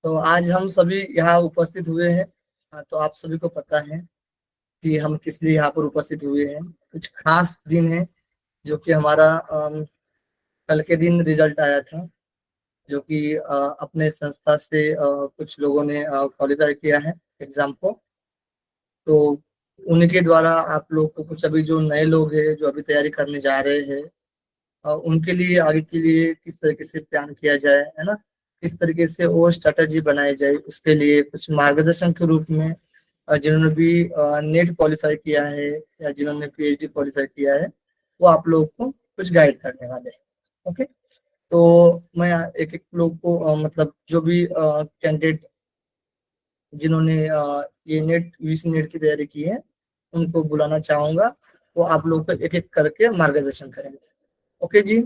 तो आज हम सभी यहाँ उपस्थित हुए हैं। तो आप सभी को पता है कि हम किस लिए यहाँ पर उपस्थित हुए हैं। कुछ खास दिन है जो कि हमारा कल के दिन रिजल्ट आया था, जो कि अपने संस्था से कुछ लोगों ने क्वालिफाई किया है एग्जाम को। तो उनके द्वारा आप लोग को कुछ अभी जो नए लोग हैं जो अभी तैयारी करने जा रहे हैं, उनके लिए आगे के लिए किस तरीके से प्लान किया जाए, है ना, किस तरीके से वो स्ट्रेटेजी बनाई जाए, उसके लिए कुछ मार्गदर्शन के रूप में जिन्होंने भी नेट क्वालिफाई किया है या जिन्होंने पीएचडी क्वालिफाई किया है, वो आप लोग को कुछ गाइड करने वाले हैं। ओके। तो मैं एक एक लोग को मतलब जो भी कैंडिडेट जिन्होंने ये नेट यूजी नेट की तैयारी की है उनको बुलाना चाहूंगा। वो आप लोग को एक एक करके मार्गदर्शन करेंगे। ओके जी।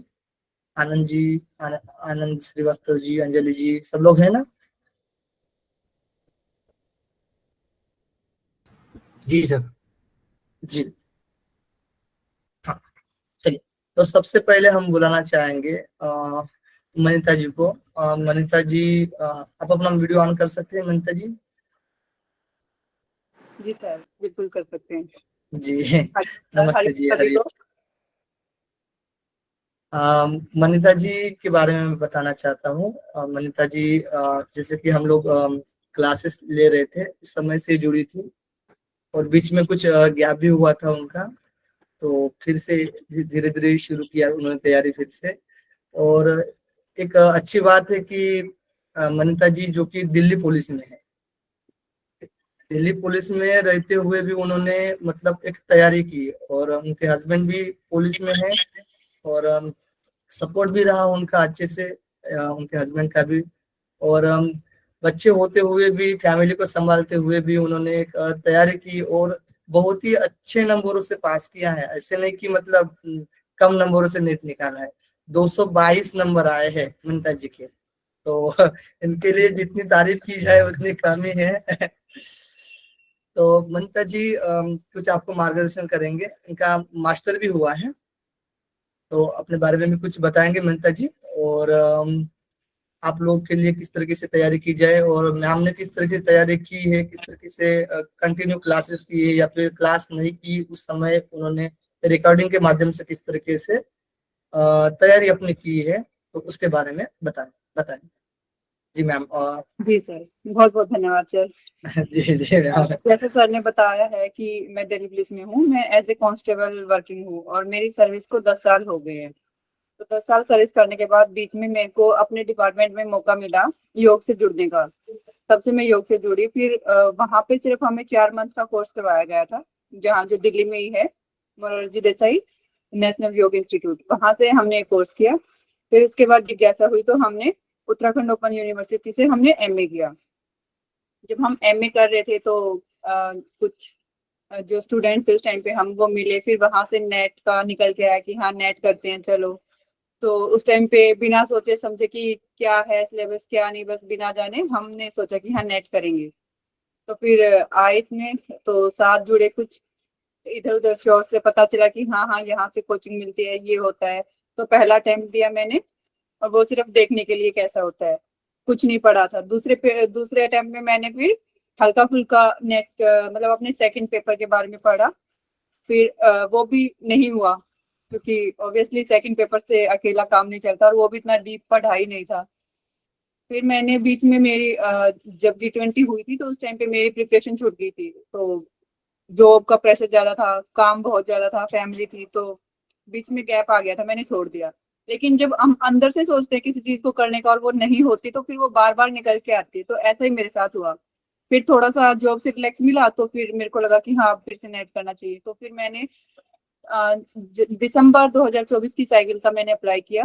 आनंद जी, आनंद श्रीवास्तव जी, अंजलि जी, सब लोग हैं ना? जी सर। जी हाँ, चलिए। तो सबसे पहले हम बुलाना चाहेंगे मनीता जी को। मनीता जी, आप अपना वीडियो ऑन कर सकते हैं मनीता जी? जी सर, बिल्कुल कर सकते हैं। जी हरी नमस्ते जी, सभी हरी। को। मनीता जी के बारे में मैं बताना चाहता हूँ। मनीता जी जैसे कि हम लोग क्लासेस ले रहे थे इस समय से जुड़ी थी, और बीच में कुछ गैप भी हुआ था उनका। तो फिर से धीरे धीरे शुरू किया उन्होंने तैयारी फिर से। और एक अच्छी बात है कि मनीता जी जो कि दिल्ली पुलिस में है, दिल्ली पुलिस में रहते हुए भी उन्होंने मतलब एक तैयारी की, और उनके हस्बैंड भी पुलिस में है, और सपोर्ट भी रहा उनका अच्छे से, उनके हस्बैंड का भी। और बच्चे होते हुए भी, फैमिली को संभालते हुए भी उन्होंने एक तैयारी की, और बहुत ही अच्छे नंबरों से पास किया है। ऐसे नहीं कि मतलब कम नंबरों से नेट निकाला है। 222 नंबर आए हैं ममता जी के। तो इनके लिए जितनी तारीफ की जाए उतनी कम ही है। तो ममता जी कुछ आपको मार्गदर्शन करेंगे, इनका मास्टर भी हुआ है, तो अपने बारे में भी कुछ बताएंगे ममता जी। और आप लोग के लिए किस तरीके से तैयारी की जाए, और मैम ने किस तरीके से तैयारी की है, किस तरीके से कंटिन्यू क्लासेस की है या फिर क्लास नहीं की उस समय उन्होंने रिकॉर्डिंग के माध्यम से किस तरीके से तैयारी अपनी की है, तो उसके बारे में बताएं बताएं। जी मैम। जी सर, बहुत बहुत धन्यवाद सर। जी जी मैम। जैसे सर ने बताया है कि मैं दिल्ली पुलिस में हूँ, मैं एज ए कांस्टेबल वर्किंग हूँ और मेरी सर्विस को 10 साल हो गए हैं। तो 10 साल सर्विस करने के बाद बीच में मेरे को अपने डिपार्टमेंट में मौका मिला योग से जुड़ने का। तब से मैं योग से जुड़ी। फिर वहां पे सिर्फ हमें 4 मंथ का कोर्स करवाया गया था, जहाँ जो दिल्ली में ही है, मोरारजी देसाई नेशनल योग इंस्टीट्यूट, वहां से हमने कोर्स किया। फिर उसके बाद जिज्ञासा हुई तो हमने उत्तराखंड ओपन यूनिवर्सिटी से हमने एमए किया। जब हम एमए कर रहे थे तो कुछ जो स्टूडेंट थे उस टाइम पे हम वो मिले। फिर वहां से नेट का निकल के आया कि हाँ नेट करते हैं चलो। तो उस टाइम पे बिना सोचे समझे कि क्या है सिलेबस क्या नहीं, बस बिना जाने हमने सोचा कि हाँ नेट करेंगे। तो फिर आए इसमें, तो साथ जुड़े कुछ, इधर उधर शोर से पता चला कि हाँ हाँ यहाँ से कोचिंग मिलती है, ये होता है। तो पहला अटेम्प्ट दिया मैंने, और वो सिर्फ देखने के लिए कैसा होता है, कुछ नहीं पढ़ा था। दूसरे अटेम्प्ट में मैंने फिर हल्का फुल्का नेट मतलब अपने सेकंड पेपर के बारे में पढ़ा। फिर वो भी नहीं हुआ, क्योंकि ऑब्वियसली सेकंड पेपर से अकेला काम नहीं चलता, और वो भी इतना डीप पढ़ाई नहीं था। फिर मैंने बीच में मेरी जब G20 हुई थी तो उस टाइम पे मेरी प्रिपरेशन छूट गई थी। तो जॉब का प्रेशर ज्यादा था, काम बहुत ज्यादा था, फैमिली थी, तो बीच में गैप आ गया था, मैंने छोड़ दिया। लेकिन जब हम अंदर से सोचते हैं किसी चीज को करने का और वो नहीं होती, तो फिर वो बार बार निकल के आती है। तो ऐसा ही मेरे साथ हुआ। फिर थोड़ा सा जॉब से रिलैक्स मिला तो फिर मेरे को लगा कि हाँ फिर से नेट करना चाहिए। तो फिर मैंने दिसंबर 2024 की साइकिल का मैंने अप्लाई किया।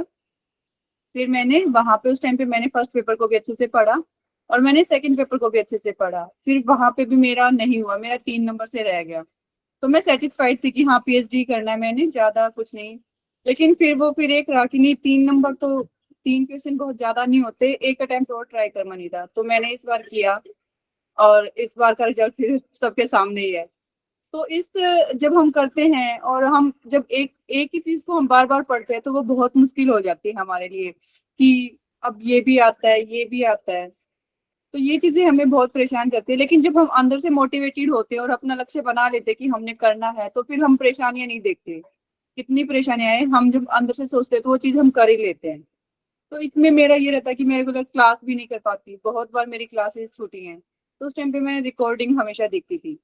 फिर मैंने वहां पे उस टाइम पे मैंने फर्स्ट पेपर को भी अच्छे से पढ़ा, और मैंने सेकंड पेपर को भी अच्छे से पढ़ा। फिर वहां पे भी मेरा नहीं हुआ, मेरा 3 नंबर से रह गया। तो मैं सेटिस्फाइड थी कि हाँ पीएचडी करना है मैंने, ज्यादा कुछ नहीं। लेकिन फिर एक रहा कि नहीं, 3 नंबर तो 3% बहुत ज्यादा नहीं होते, एक अटेम्प्ट और ट्राई कर मनी था। तो मैंने इस बार किया, और इस बार का रिजल्ट फिर सबके सामने ही है। तो इस जब हम करते हैं और हम जब एक एक ही चीज को हम बार बार पढ़ते हैं तो वो बहुत मुश्किल हो जाती है हमारे लिए, कि अब ये भी आता है ये भी आता है। तो ये चीजें हमें बहुत परेशान करती है। लेकिन जब हम अंदर से मोटिवेटेड होते हैं और अपना लक्ष्य बना लेते हैं कि हमने करना है, तो फिर हम परेशानियां नहीं देखते। कितनी परेशानियां आए, हम जब अंदर से सोचते हैं तो वो चीज हम कर ही लेते हैं। तो इसमें मेरा ये रहता है कि मैं रेगुलर क्लास भी नहीं कर पाती, बहुत बार मेरी क्लासेस छूटी हैं। तो उस टाइम पे मैं रिकॉर्डिंग हमेशा देखती थी।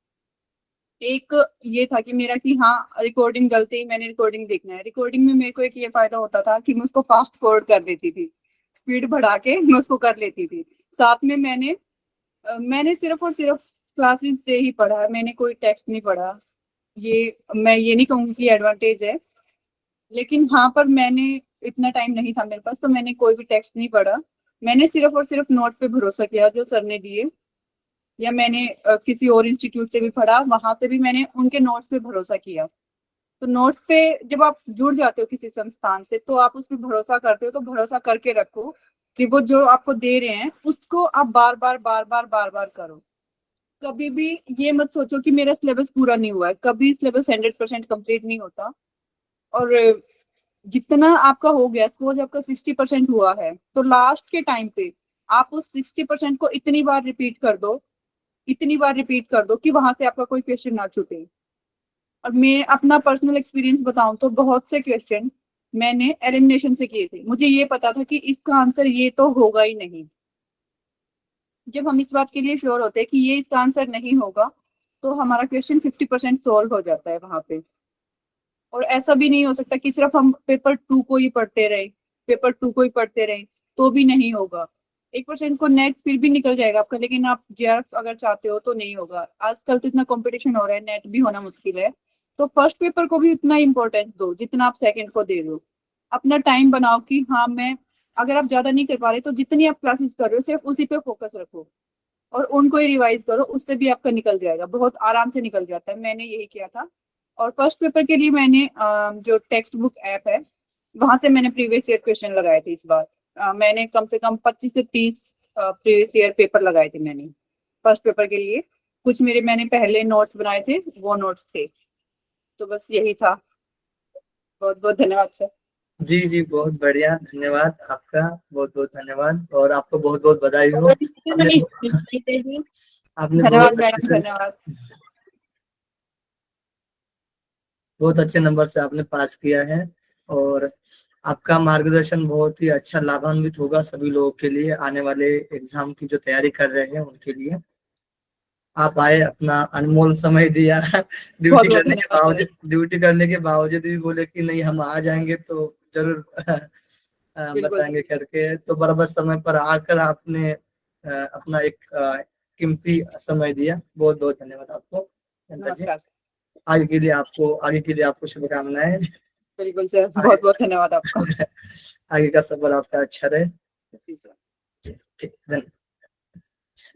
एक ये था कि मेरा कि हाँ, रिकॉर्डिंग गलती, मैंने रिकॉर्डिंग देखना है। रिकॉर्डिंग में मेरे को एक ये फायदा होता था कि मैं उसको फास्ट फॉरवर्ड कर देती थी, स्पीड बढ़ा के मैं उसको कर लेती थी। साथ में मैंने सिर्फ और सिर्फ क्लासेस से ही पढ़ा है, मैंने कोई टेक्स्ट नहीं पढ़ा। ये मैं ये नहीं कहूंगी कि एडवांटेज है, लेकिन हाँ, पर मैंने इतना टाइम नहीं था मेरे पास, तो मैंने कोई भी टेक्स्ट नहीं पढ़ा। मैंने सिर्फ और सिर्फ नोट पे भरोसा किया जो सर ने दिए, या मैंने किसी और इंस्टीट्यूट से भी पढ़ा, वहां से भी मैंने उनके नोट्स पे भरोसा किया। तो नोट्स पे जब आप जुड़ जाते हो किसी संस्थान से, तो आप उस पर भरोसा करते हो, तो भरोसा करके रखो कि वो जो आपको दे रहे हैं उसको आप बार बार बार बार बार बार करो। कभी भी ये मत सोचो कि मेरा सिलेबस पूरा नहीं हुआ है, कभी सिलेबस 100% कंप्लीट नहीं होता। और जितना आपका हो गया, सपोज आपका 60% हुआ है, तो लास्ट के टाइम पे आप उस 60% को इतनी बार रिपीट कर दो, इतनी बार रिपीट कर दो कि वहां से आपका कोई क्वेश्चन ना छूटे। और मैं अपना पर्सनल एक्सपीरियंस बताऊं तो बहुत से क्वेश्चन मैंने एलिमिनेशन से किए थे। मुझे ये पता था कि इसका आंसर ये तो होगा ही नहीं। जब हम इस बात के लिए श्योर होते हैं कि ये इसका आंसर नहीं होगा, तो हमारा क्वेश्चन 50% सोल्व हो जाता है वहां पे। और ऐसा भी नहीं हो सकता कि सिर्फ हम पेपर 2 को ही पढ़ते रहे, पेपर 2 को ही पढ़ते रहे, तो भी नहीं होगा। 1% को नेट फिर भी निकल जाएगा आपका, लेकिन आप जेआरएफ अगर चाहते हो तो नहीं होगा। आजकल तो इतना कंपटीशन हो रहा है, नेट भी होना मुश्किल है। तो फर्स्ट पेपर को भी उतना इंपॉर्टेंस दो जितना आप सेकंड को दे दो। अपना टाइम बनाओ कि हाँ, मैं, अगर आप ज्यादा नहीं कर पा रहे तो जितनी आप क्लासेस कर रहे हो सिर्फ उसी पे फोकस रखो और उनको ही रिवाइज करो, उससे भी आपका निकल जाएगा, बहुत आराम से निकल जाता है। मैंने यही किया था। और फर्स्ट पेपर के लिए मैंने जो टेक्स्ट बुक ऐप है, वहां से मैंने प्रीवियस ईयर क्वेश्चन लगाए थे। इस बार मैंने कम से कम 25 से 30 प्रीवियस ईयर पेपर लगाए थे मैंने फर्स्ट पेपर के लिए। कुछ मेरे मैंने पहले नोट्स बनाए थे, वो नोट्स थे। तो बस यही था। बहुत बहुत धन्यवाद सर। जी जी, बहुत बढ़िया, धन्यवाद आपका, बहुत बहुत धन्यवाद, और आपको बहुत बहुत बधाई हो। आपने आपने धन्यवाद मैडम, धन्यवाद। बहुत अच्छे नंबर से आपने पास किया है, और आपका मार्गदर्शन बहुत ही अच्छा लाभान्वित होगा सभी लोगों के लिए, आने वाले एग्जाम की जो तैयारी कर रहे हैं उनके लिए। आप आए, अपना अनमोल समय दिया बहुत बहुत धन्यवाद सर। ड्यूटी करने के बावजूद भी बोले कि नहीं, हम आ जाएंगे तो जरूर बिल्कुल बताएंगे सर। करके। तो बराबर समय पर आकर आपने अपना एक कीमती समय दिया। बहुत बहुत धन्यवाद आपको नंदा जी। नमस्कार सर। आगे के लिए आपको शुभकामनाएं। बिल्कुल सर, आगे बहुत बहुत धन्यवाद आपका। आगे का सफर आपका अच्छा रहे। जी सर। ठीक, धन्यवाद।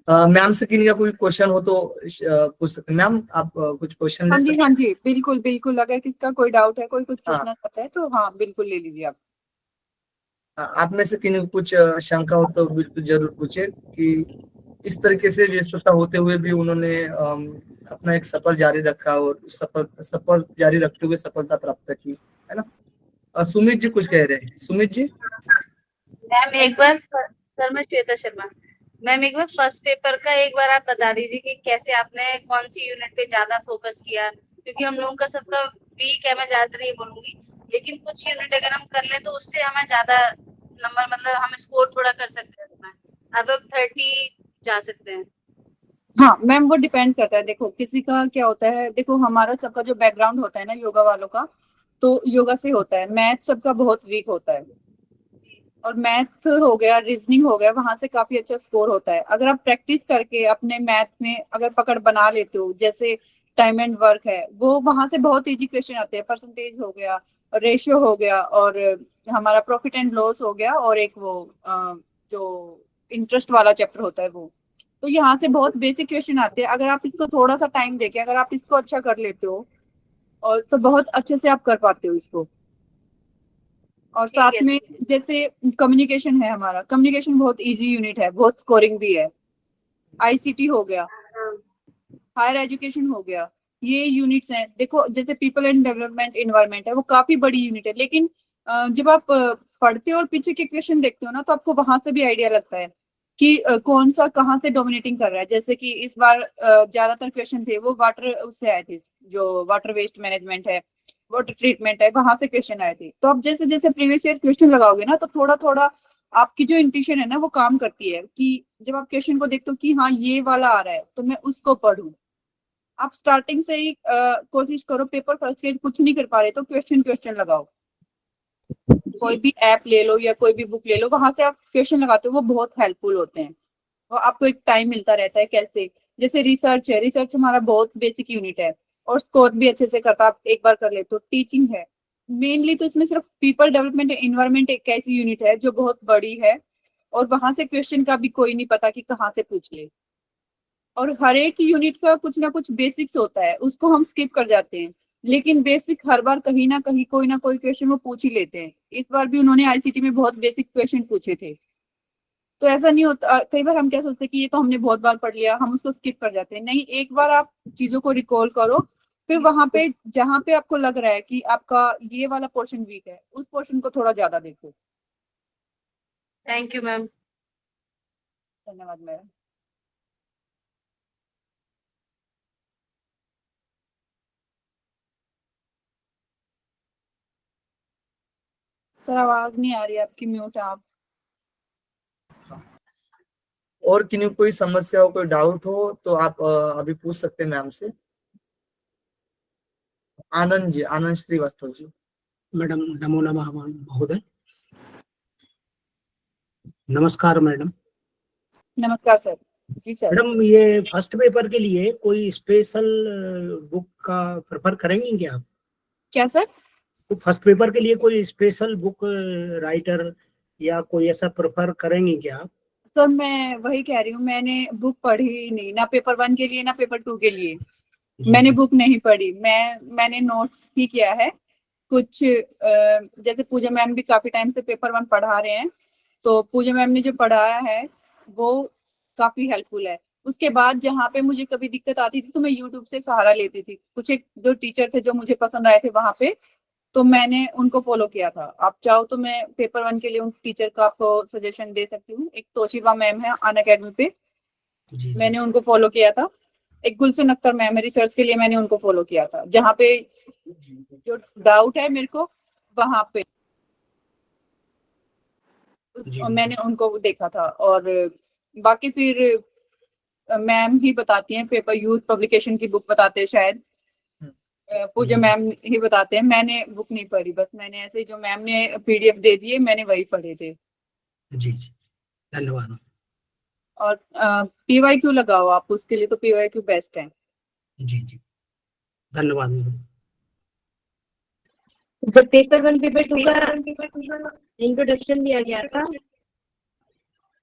मैम से किन्हीं का कोई क्वेश्चन हो तो पूछ सकते हैं। मैम, आप कुछ क्वेश्चन हाँ ले जी, सकते हाँ हैं। जी, बिल्कुल बिल्कुल। अगर किसका कोई डाउट है, कोई कुछ हाँ, पूछना चाहता है, तो हाँ बिल्कुल ले लीजिए आप। आप में से किन्हीं को कुछ शंका हो तो बिल्कुल जरूर पूछे, कि इस तरीके से व्यस्तता होते हुए भी उन्होंने अपना एक सफर जारी रखा, और उस सफर जारी रखते हुए सफलता प्राप्त की, है ना। सुमित जी कुछ कह रहे हैं, सुमित जी। मैम एक बार सर, मैं श्वेता शर्मा। मैम एक बार फर्स्ट पेपर का एक बार आप बता दीजिए कि कैसे आपने कौन सी यूनिट पे ज्यादा फोकस किया, क्योंकि हम लोगों का सबका वीक है, मैं ज्यादातर ये बोलूंगी। लेकिन कुछ यूनिट अगर हम कर लें तो उससे हमें ज्यादा नंबर, मतलब हम स्कोर थोड़ा कर सकते हैं उसमें, अब 30 जा सकते हैं। हाँ मैम, वो डिपेंड करता है। देखो किसी का क्या होता है, देखो हमारा सबका जो बैकग्राउंड होता है ना योगा वालों का, तो योगा से होता है। मैथ सबका बहुत वीक होता है, और मैथ हो गया, रीजनिंग हो गया, वहां से काफी अच्छा स्कोर होता है। अगर आप प्रैक्टिस करके अपने मैथ में अगर पकड़ बना लेते हो, जैसे टाइम एंड वर्क है, वो वहां से बहुत इजी क्वेश्चन आते हैं। परसेंटेज हो गया, रेशियो हो गया, और हमारा प्रॉफिट एंड लॉस हो गया, और एक वो जो इंटरेस्ट वाला चैप्टर होता है वो। तो यहाँ से बहुत बेसिक क्वेश्चन आते हैं। अगर आप इसको थोड़ा सा टाइम देके अगर आप इसको अच्छा कर लेते हो, और तो बहुत अच्छे से आप कर पाते हो इसको। और ठीक साथ है। में जैसे कम्युनिकेशन है, हमारा कम्युनिकेशन बहुत इजी यूनिट है, बहुत स्कोरिंग भी है। आईसीटी हो गया, हाँ, हायर एजुकेशन हो गया, ये यूनिट्स हैं। देखो जैसे पीपल एंड डेवलपमेंट इन्वायरमेंट है, वो काफी बड़ी यूनिट है, लेकिन जब आप पढ़ते हो और पीछे के क्वेश्चन देखते हो ना, तो आपको वहां से भी आइडिया लगता है कि कौन सा कहाँ से डोमिनेटिंग कर रहा है। जैसे कि इस बार ज्यादातर क्वेश्चन थे वो वाटर उससे आए थे, जो वाटर वेस्ट मैनेजमेंट है, वाटर ट्रीटमेंट है, वहां से क्वेश्चन आए थे। तो अब जैसे जैसे प्रीवियस ईयर क्वेश्चन लगाओगे ना, तो थोड़ा थोड़ा आपकी जो इंट्यूशन है ना वो काम करती है कि जब आप क्वेश्चन को देखते हो कि हाँ ये वाला आ रहा है तो मैं उसको पढूं। आप स्टार्टिंग से ही कोशिश करो, पेपर फर्स्ट के कुछ नहीं कर पा रहे तो क्वेश्चन क्वेश्चन लगाओ। कोई भी ऐप ले लो या कोई भी बुक ले लो, वहां से आप क्वेश्चन लगाते हो, वो बहुत हेल्पफुल होते हैं। और आपको एक टाइम मिलता रहता है। कैसे, जैसे रिसर्च है, रिसर्च हमारा बहुत बेसिक यूनिट है और स्कोर भी अच्छे से करता, आप एक बार कर ले तो। टीचिंग है मेनली, तो इसमें सिर्फ पीपल डेवलपमेंट इन्वायरमेंट एक ऐसी यूनिट है जो बहुत बड़ी है और वहां से क्वेश्चन का भी कोई नहीं पता कि कहाँ से पूछ ले। और हर एक यूनिट का कुछ ना कुछ बेसिक्स होता है, उसको हम स्किप कर जाते हैं, लेकिन बेसिक हर बार कहीं ना कोई क्वेश्चन वो पूछ ही लेते हैं। इस बार भी उन्होंने आईसीटी में बहुत बेसिक क्वेश्चन पूछे थे। तो ऐसा नहीं होता, कई बार हम क्या सोचते हैं कि ये तो हमने बहुत बार पढ़ लिया, हम उसको स्किप कर जाते हैं। नहीं, एक बार आप चीजों को रिकॉल करो, फिर वहां पे जहां पे आपको लग रहा है कि आपका ये वाला पोर्शन वीक है, उस पोर्शन को थोड़ा ज्यादा देखो। Thank you ma'am. धन्यवाद मैडम। सर आवाज नहीं आ रही आपकी, म्यूट है आप। और किन्हीं कोई समस्या हो, कोई डाउट हो तो आप अभी पूछ सकते हैं मैम से। आनंद जी, आनंद श्रीवास्तव जी। मैडम नमो नमः महोदय। नमस्कार मैडम। नमस्कार सर। जी सर। मैडम ये फर्स्ट पेपर के लिए कोई स्पेशल बुक का प्रेफर करेंगे क्या आप? क्या सर? तो फर्स्ट पेपर के लिए कोई स्पेशल बुक राइटर या कोई ऐसा प्रेफर करेंगे क्या आप? सर मैं वही कह रही हूँ, मैंने बुक पढ़ी ही नहीं, ना पेपर 1 के लिए ना पेपर 2 के लिए। मैंने बुक नहीं पढ़ी, मैंने नोट्स ही किया है कुछ। जैसे पूजा मैम भी काफी टाइम से पेपर 1 पढ़ा रहे हैं, तो पूजा मैम ने जो पढ़ाया है वो काफी हेल्पफुल है। उसके बाद जहाँ पे मुझे कभी दिक्कत आती थी तो मैं यूट्यूब से सहारा लेती थी। कुछ एक जो टीचर थे जो मुझे पसंद आए थे वहां पे, तो मैंने उनको फॉलो किया था। आप चाहो तो मैं पेपर 1 के लिए उन टीचर का आपको सजेशन दे सकती हूँ। एक तोशिबा मैम है अन अकेडमी पे, जी। मैंने उनको फॉलो किया था। एक गुलशन अख्तर मैम है, रिसर्च के लिए मैंने उनको फॉलो किया था। जहाँ पे जो डाउट है मेरे को वहां पे मैंने उनको देखा था। और बाकी फिर मैम ही बताती हैं, पेपर यूथ पब्लिकेशन की बुक बताते हैं शायद, पूजा मैम ही बताते हैं। मैंने बुक नहीं पढ़ी, बस मैंने ऐसे जो मैम ने पीडीएफ दे दिए मैंने वही पढ़े थे। जी जी, धन्यवाद। और पीवाईक्यू लगाओ आप, उसके लिए तो पीवाईक्यू बेस्ट है। जी जी, धन्यवाद मैडम। जब पेपर 1 पेपर 2 का इंट्रोडक्शन दिया गया था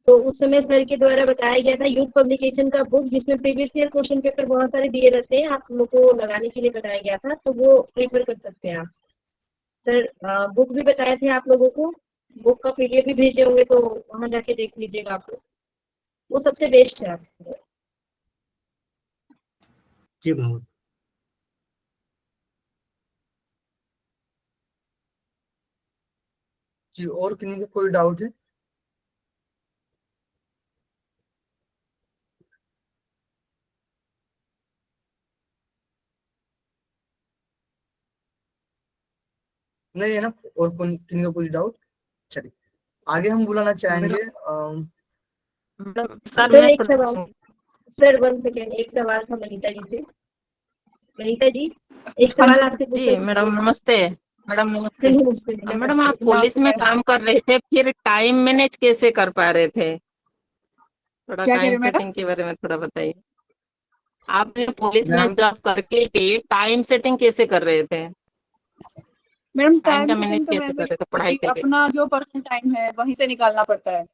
तो उस समय सर के द्वारा बताया गया था यूथ पब्लिकेशन का बुक, जिसमें प्रीवियस ईयर क्वेश्चन पेपर बहुत सारे दिए रहते हैं, आप लोग को लगाने के लिए बताया गया था, तो वो प्रेफर कर सकते हैं आप। सर बुक भी बताए थे आप लोगों को, बुक का पीडीएफ भी भेजे होंगे तो वहां जाके देख लीजिएगा आप लोग, वो सबसे बेस्ट है आपको। जी महोदय। जी, और किन्हीं का कोई डाउट है? नहीं है ना? और किन्हीं का कोई डाउट? चलिए आगे हम बुलाना चाहेंगे सर एक सवाल, सर 1 सेकेंड, एक सवाल था मनीता जी से। मनीता जी एक सवाल आपसे पूछा। जी मैडम नमस्ते। मैडम नमस्ते। मैडम आप पुलिस में काम कर रहे थे, फिर टाइम मैनेज कैसे कर पा रहे थे? थोड़ा क्या कह रहे टाइम हो मैडम? सेटिंग के बारे में थोड़ा बताइए। आपने पुलिस में मैम जॉब करके भी टाइम सेटिंग कैसे कर रहे थे? मैडम टाइम टाइम का मैनेज सेटिंग तो कैसे वैसे कर रहे थे पढ़ाई कि के लिए? अपना जो पर्सनल टाइम है वहीं से निकालना पड़ता है।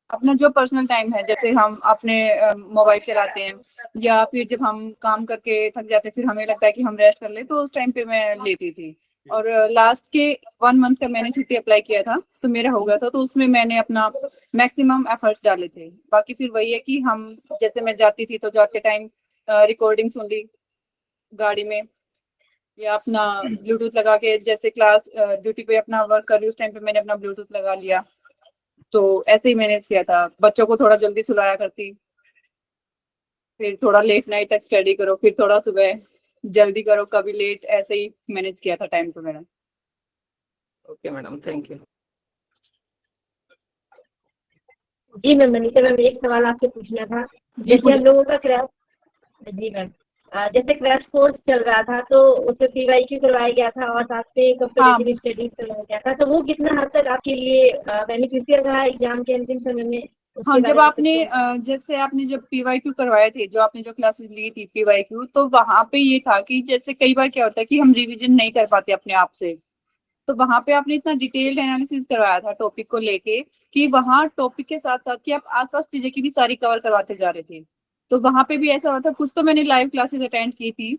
अपना जो पर्सनल टाइम है, जैसे हम अपने मोबाइल चलाते हैं या फिर जब हम काम करके थक जाते हैं फिर हमें लगता है कि हम रेस्ट कर ले, तो उस टाइम पे मैं लेती थी। और लास्ट के 1 मंथ का मैंने छुट्टी अप्लाई किया था तो मेरा हो गया था, तो उसमें मैंने अपना मैक्सिमम एफर्ट्स डाले थे। बाकी फिर वही है कि हम, जैसे मैं जाती थी तो जाते टाइम रिकॉर्डिंग सुन ली गाड़ी में, या अपना ब्लूटूथ लगा के, जैसे क्लास ड्यूटी पे अपना वर्क कर रही उस टाइम पे मैंने अपना ब्लूटूथ लगा लिया। तो ऐसे ही मैनेज किया था। बच्चों को थोड़ा जल्दी सुलाया करती, फिर थोड़ा लेट नाइट तक स्टडी करो, फिर थोड़ा सुबह जल्दी करो, कभी लेट, ऐसे ही मैनेज किया था टाइम को मेरा। Okay madam, thank you. जी मैम, मनीषा मैम, एक सवाल आपसे पूछना था। जी जैसे हम पूछिए। लोगों का क्रैश, जी मैम, जैसे क्रैश कोर्स चल रहा था तो उसमें पीवाईक्यू करवाया गया था और साथ में कंपैरेटिव स्टडीज करवाया गया था, तो वो कितना हद तक आपके लिए बेनिफिशियल रहा एग्जाम के अंतिम समय में, हाँ, उसके जब बारे में आपने कुछ जैसे आपने जब पीवाईक्यू करवाए थे, जो आपने जो क्लासेस ली थी पीवाईक्यू, तो वहां पे ये था कि जैसे कई बार क्या होता है कि हम रिवीजन नहीं कर पाते अपने आप से, तो वहां पे आपने इतना डिटेल्ड एनालिसिस करवाया था टॉपिक को लेके कि वहां टॉपिक के साथ साथ कि आप आसपास चीजें की भी सारी कवर करवाते जा रहे थे। तो वहां पे भी ऐसा हुआ था, कुछ तो मैंने लाइव क्लासेस अटेंड की थी,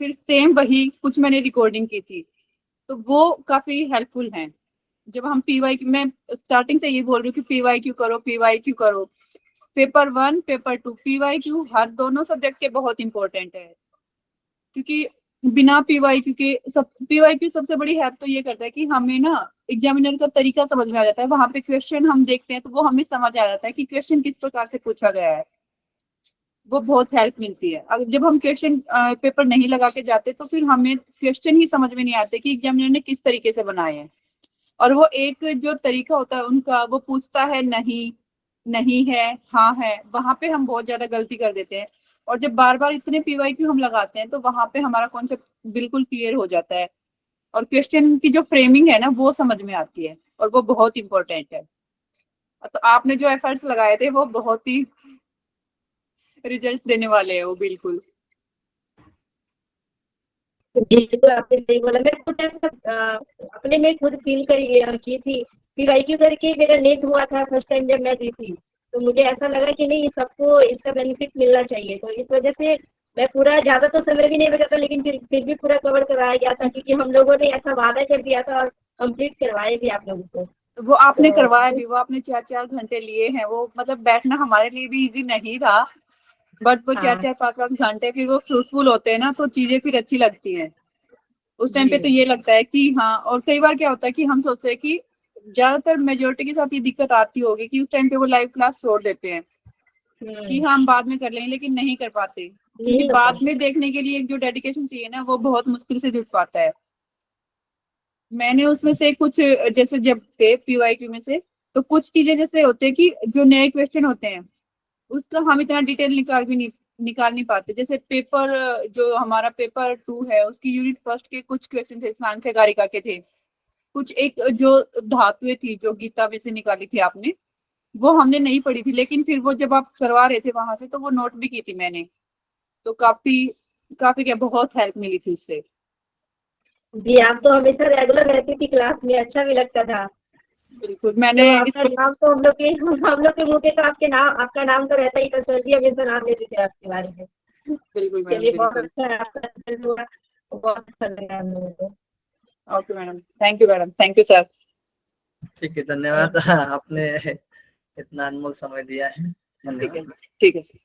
फिर सेम वही कुछ मैंने रिकॉर्डिंग की थी, तो वो काफी हेल्पफुल हैं। जब हम पीवाईक्यू, मैं स्टार्टिंग से ये बोल रही हूँ कि पीवाईक्यू करो, पीवाईक्यू करो। पेपर 1, पेपर 2 पीवाईक्यू हर दोनों सब्जेक्ट के बहुत इंपॉर्टेंट है, क्योंकि बिना पीवाईक्यू के सब, पीवाईक्यू सबसे बड़ी हेल्प तो ये करता है कि हमें ना एग्जामिनर का तरीका समझ में आ जाता है। वहां पे क्वेश्चन हम देखते हैं तो वो हमें समझ आ जाता है कि क्वेश्चन किस प्रकार से पूछा गया है, वो बहुत हेल्प मिलती है। अगर जब हम क्वेश्चन पेपर नहीं लगा के जाते तो फिर हमें क्वेश्चन ही समझ में नहीं आते कि एग्जामिनर ने किस तरीके से बनाए हैं, और वो एक जो तरीका होता है उनका, वो पूछता है नहीं, नहीं है, हाँ है, वहां पे हम बहुत ज्यादा गलती कर देते हैं। और जब बार बार इतने पीवाईक्यू हम लगाते हैं तो वहां पे हमारा कॉन्सेप्ट बिल्कुल क्लियर हो जाता है, और क्वेश्चन की जो फ्रेमिंग है ना वो समझ में आती है, और वो बहुत इंपॉर्टेंट है। तो आपने जो एफर्ट्स लगाए थे वो बहुत ही रिजल्ट देने वाले हैं वो, बिल्कुल। जी बिल्कुल आपने सही बोला। मैं खुद ऐसा अपने में खुद फील करी की थी, पीवाईक्यू करके मेरा नेट हुआ था फर्स्ट टाइम जब मैं दी थी, तो मुझे ऐसा लगा कि नहीं, सबको इसका बेनिफिट मिलना चाहिए, तो इस वजह से मैं पूरा, ज्यादा तो समय भी नहीं बचा था लेकिन फिर भी पूरा कवर करवाया गया था, क्योंकि हम लोगों ने ऐसा वादा कर दिया था और कंप्लीट करवाए भी आप लोगों को। वो आपने तो करवाया भी, वो आपने 4-4 घंटे लिए हैं, वो मतलब बैठना हमारे लिए भी इजी नहीं था, बट वो हाँ 4-4 5-5 घंटे फिर वो फ्रूटफुल होते हैं ना, तो चीजें फिर अच्छी लगती हैं उस टाइम पे। तो जी। ये लगता है कि हाँ, और कई बार क्या होता है कि हम सोचते हैं कि ज्यादातर मेजोरिटी के साथ ये दिक्कत आती होगी कि उस टाइम पे वो लाइव क्लास छोड़ देते हैं कि हम बाद में कर लेंगे, लेकिन नहीं कर पाते, क्योंकि नहीं हो बाद पाता। में देखने के लिए एक जो डेडिकेशन चाहिए ना वो बहुत मुश्किल से जुट पाता है। मैंने उसमें से कुछ, जैसे जब थे पीवाईक्यू में से, तो कुछ चीजें जैसे होते हैं कि जो नए क्वेश्चन होते हैं उसका हम इतना डिटेल निकाल नहीं पाते। जैसे पेपर, जो हमारा पेपर 2 है उसकी यूनिट फर्स्ट के कुछ क्वेश्चन थे, सांख्य कारिका के थे कुछ, एक जो धातुएं थी जो गीता में से निकाली थी आपने, वो हमने नहीं पढ़ी थी, लेकिन फिर वो जब आप करवा रहे थे वहां से तो वो नोट भी की थी मैंने, तो काफी काफी क्या बहुत हेल्प मिली थी उससे। जी, आप तो हमेशा रेगुलर रहती थी क्लास में, अच्छा भी लगता था। बिल्कुल, मैंने तो आपका इसको, नाम तो हम लोग के मुंह पे तो आपका नाम तो रहता ही था, सर भी हमेशा नाम लेते थे आपके बारे में। बिल्कुल मैडम, चलिए, बहुत बिल्कुल। अच्छा है, आपका रिजल्ट हुआ, बहुत अच्छा लगा हम लोगों को। Okay madam, thank you madam, thank you sir. ठीक है, धन्यवाद। आपने इतना अनमोल समय दिया है, ठीक है धन्यवाद। ठीक है सर।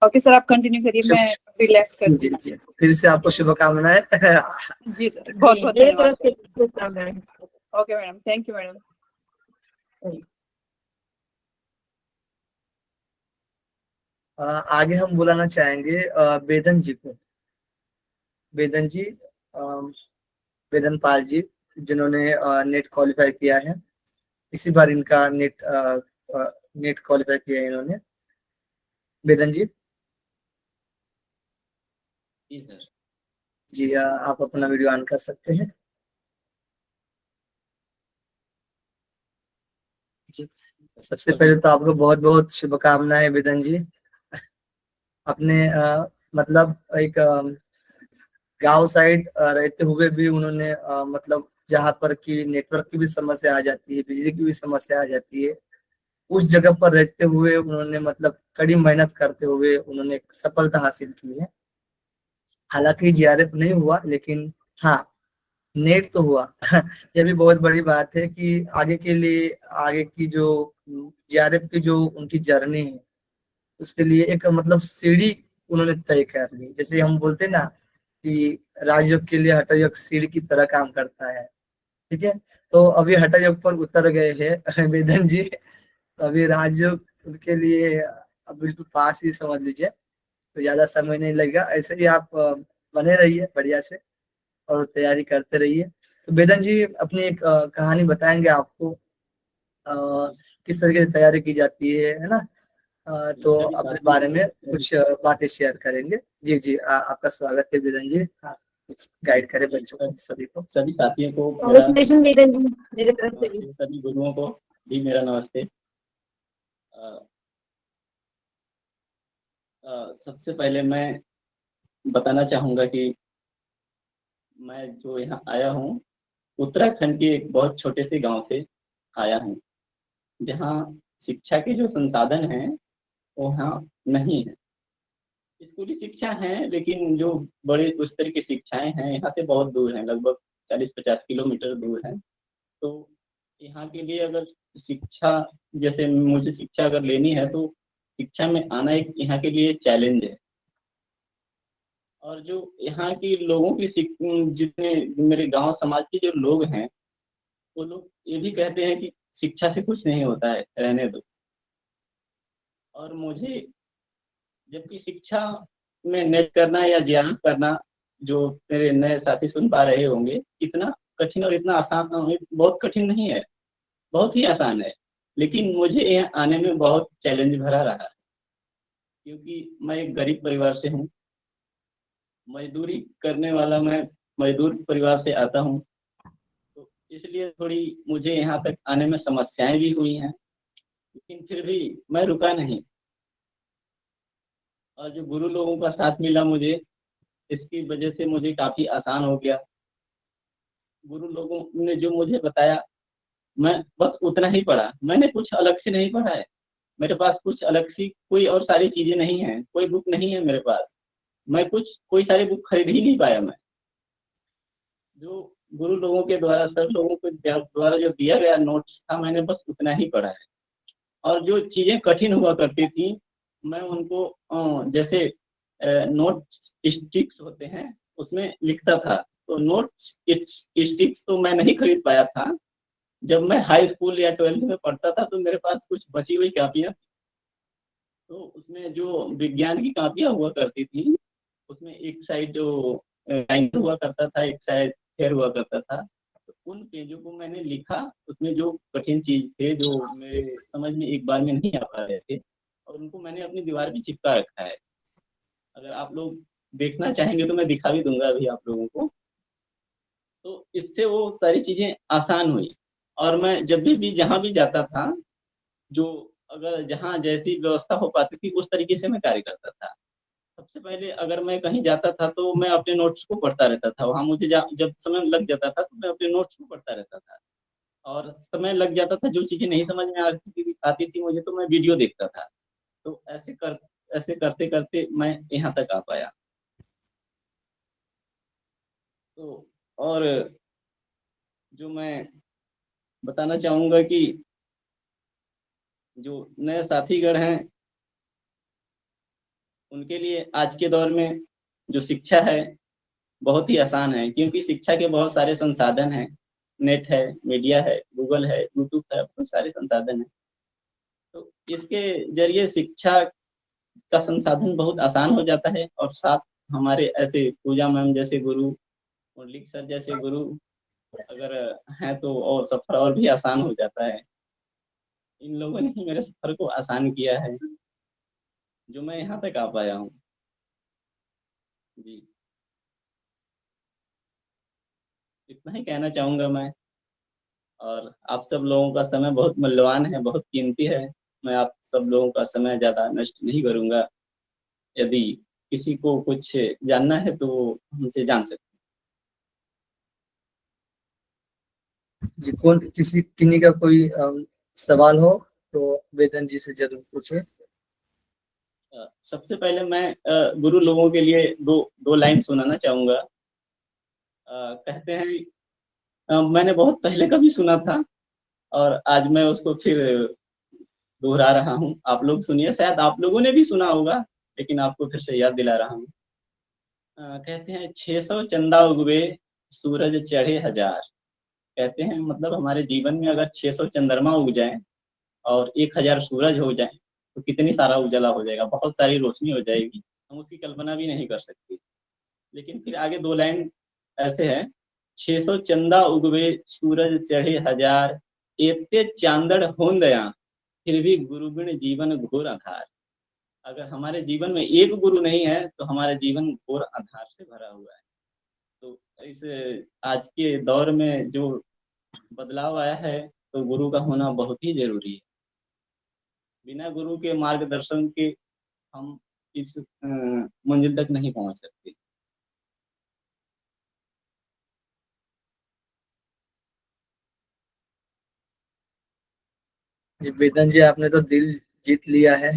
ओके सर, आप कंटिन्यू करिए, शुभ, मैं अभी लेफ्ट करती जी जी, फिर से आपको शुभकामनाएं। हूँ। जी सर, बहुत जी, बहुत मेरी धन्यवाद तरफ से सर। शुभकामनाएं। Okay madam, thank you madam. आगे हम बुलाना चाहेंगे वेदन जी को। वेदन जी, वेदन पाल जी, जिन्होंने नेट क्वालिफाई किया है, इसी बार इनका नेट क्वालिफाई किया है इन्होंने। वेदन जी। जी सर। जी, आप अपना वीडियो ऑन कर सकते हैं। जी, सबसे पहले तो आपको बहुत बहुत शुभकामनाएं वेदन जी। अपने मतलब एक गांव साइड रहते हुए भी उन्होंने मतलब जहाँ पर की नेटवर्क की भी समस्या आ जाती है, बिजली की भी समस्या आ जाती है, उस जगह पर रहते हुए उन्होंने मतलब कड़ी मेहनत करते हुए उन्होंने एक सफलता हासिल की है। हालांकि जीआरएफ नहीं हुआ, लेकिन हाँ, नेट तो हुआ। ये भी बहुत बड़ी बात है कि आगे के लिए, आगे की जो जीआरएफ की जो उनकी जर्नी है, उसके लिए एक मतलब सीढ़ी उन्होंने तय कर ली। जैसे हम बोलते हैं ना कि राजयोग के लिए हठयोग सीढ़ी की तरह काम करता है, ठीक है। तो अभी हटा योग पर उतर गए हैं वेदन जी। तो अभी राजयोग उनके लिए अब बिल्कुल पास ही समझ लीजिए, तो ज्यादा समय नहीं लगेगा। ऐसे ही आप बने रहिए बढ़िया से और तैयारी करते रहिए। तो वेदन जी अपनी एक कहानी बताएंगे आपको किस तरीके से तैयारी की जाती है ना। तो सभी अपने साथियों बारे को में कुछ बातें शेयर करेंगे। जी जी आपका स्वागत है वेदन जी। कुछ गाइड करें बच्चों को, सभी को। सभी साथियों को मेरा कॉन्ग्रेचुलेशन वेदन जी मेरे तरफ से भी। नमस्ते, सभी गुरुओं को भी मेरा नमस्ते। सबसे पहले मैं बताना चाहूँगा कि मैं जो यहाँ आया हूँ, उत्तराखंड के एक बहुत छोटे से गांव से आया हूँ, जहाँ शिक्षा के जो संसाधन हैं वो यहाँ नहीं है। स्कूली शिक्षा है, लेकिन जो बड़े उस तरह की शिक्षाएं हैं यहाँ से बहुत दूर हैं, लगभग 40-50 किलोमीटर दूर हैं। तो यहाँ के लिए अगर शिक्षा, जैसे मुझे शिक्षा अगर लेनी है तो शिक्षा में आना एक यहाँ के लिए चैलेंज है। और जो यहाँ की लोगों की जितने मेरे गांव समाज के जो लोग हैं, वो लोग ये भी कहते हैं कि शिक्षा से कुछ नहीं होता है, रहने दो। और मुझे जबकि शिक्षा में नेट करना या ज्ञान करना, जो मेरे नए साथी सुन पा रहे होंगे, इतना कठिन और इतना आसान, बहुत कठिन नहीं है, बहुत ही आसान है। लेकिन मुझे यहाँ आने में बहुत चैलेंज भरा रहा है, क्योंकि मैं एक गरीब परिवार से हूँ, मजदूरी करने वाला मैं मजदूर परिवार से आता हूँ। तो इसलिए थोड़ी मुझे यहाँ तक आने में समस्याएं भी हुई हैं, लेकिन फिर भी मैं रुका नहीं। और जो गुरु लोगों का साथ मिला मुझे, इसकी वजह से मुझे काफ़ी आसान हो गया। गुरु लोगों ने जो मुझे बताया, मैं बस उतना ही पढ़ा, मैंने कुछ अलग से नहीं पढ़ा है। मेरे पास कुछ अलग सी कोई और सारी चीज़ें नहीं हैं, कोई बुक नहीं है मेरे पास। मैं कोई सारी बुक खरीद ही नहीं पाया। मैं जो गुरु लोगों के द्वारा, सर लोगों के द्वारा जो दिया गया नोट्स था, मैंने बस उतना ही पढ़ा है। और जो चीज़ें कठिन हुआ करती थी, मैं उनको जैसे नोट स्टिक्स होते हैं उसमें लिखता था। तो नोट स्टिक्स तो मैं नहीं खरीद पाया था। जब मैं हाई स्कूल या 12th में पढ़ता था तो मेरे पास कुछ बची हुई कापियाँ, तो उसमें जो विज्ञान की कापियाँ हुआ करती थी, उसमें एक साइड जो लाइनर हुआ करता था, एक साइड फेयर हुआ करता था। तो उन पेजों को मैंने लिखा, उसमें जो कठिन चीज़ थे, जो मेरे समझ में एक बार में नहीं आ पा रहे थे, और उनको मैंने अपनी दीवार पे चिपका रखा है। अगर आप लोग देखना चाहेंगे तो मैं दिखा भी दूंगा अभी आप लोगों को। तो इससे वो सारी चीज़ें आसान हुई। और मैं जब भी जहाँ भी जाता था, जो अगर जहाँ जैसी व्यवस्था हो पाती थी उस तरीके से मैं कार्य करता था। सबसे पहले अगर मैं कहीं जाता था तो मैं अपने नोट्स को पढ़ता रहता था। वहाँ मुझे जब समय लग जाता था तो मैं अपने नोट्स को पढ़ता रहता था। और समय लग जाता था, जो चीज़ें नहीं समझ में आती थी मुझे, तो मैं वीडियो देखता था। तो ऐसे करते करते मैं यहाँ तक आ पाया। तो और जो मैं बताना चाहूँगा कि जो नए साथीगण हैं, उनके लिए आज के दौर में जो शिक्षा है बहुत ही आसान है, क्योंकि शिक्षा के बहुत सारे संसाधन हैं। नेट है, मीडिया है, गूगल है, यूट्यूब है, बहुत सारे संसाधन हैं। तो इसके जरिए शिक्षा का संसाधन बहुत आसान हो जाता है। और साथ हमारे ऐसे पूजा मैम जैसे गुरु, मुरली सर जैसे गुरु अगर हैं तो और सफ़र और भी आसान हो जाता है। इन लोगों ने ही मेरे सफ़र को आसान किया है, जो मैं यहाँ तक आ पाया हूँ। जी, इतना ही कहना चाहूँगा मैं। और आप सब लोगों का समय बहुत मूल्यवान है, बहुत कीमती है। मैं आप सब लोगों का समय ज़्यादा नष्ट नहीं करूँगा। यदि किसी को कुछ जानना है तो वो हमसे जान सकते जी किन्हीं का कोई सवाल हो तो वेदन जी से जरूर पूछे। सबसे पहले मैं गुरु लोगों के लिए दो लाइन सुनाना चाहूँगा। कहते हैं, मैंने बहुत पहले कभी सुना था और आज मैं उसको फिर दोहरा रहा हूँ। आप लोग सुनिए, शायद आप लोगों ने भी सुना होगा, लेकिन आपको फिर से याद दिला रहा हूँ। कहते हैं, 600 चंदा उगवे सूरज चढ़े 1000, कहते हैं मतलब हमारे जीवन में अगर 600 चंद्रमा उग जाए और 1000 सूरज हो जाए तो कितनी सारा उजाला हो जाएगा, बहुत सारी रोशनी हो जाएगी, हम उसकी कल्पना भी नहीं कर सकते। लेकिन फिर आगे 2 लाइन ऐसे है, 600 चंदा उगवे सूरज चढ़े 1000, एते चांदड़ हों दया, फिर भी गुरु बिन जीवन घोर अंधार। अगर हमारे जीवन में एक गुरु नहीं है तो हमारा जीवन घोर अंधार से भरा हुआ है। तो इस आज के दौर में जो बदलाव आया है तो गुरु का होना बहुत ही जरूरी है। बिना गुरु के मार्गदर्शन के हम इस मंजिल तक नहीं पहुंच सकते। जी वेदन जी, आपने तो दिल जीत लिया है।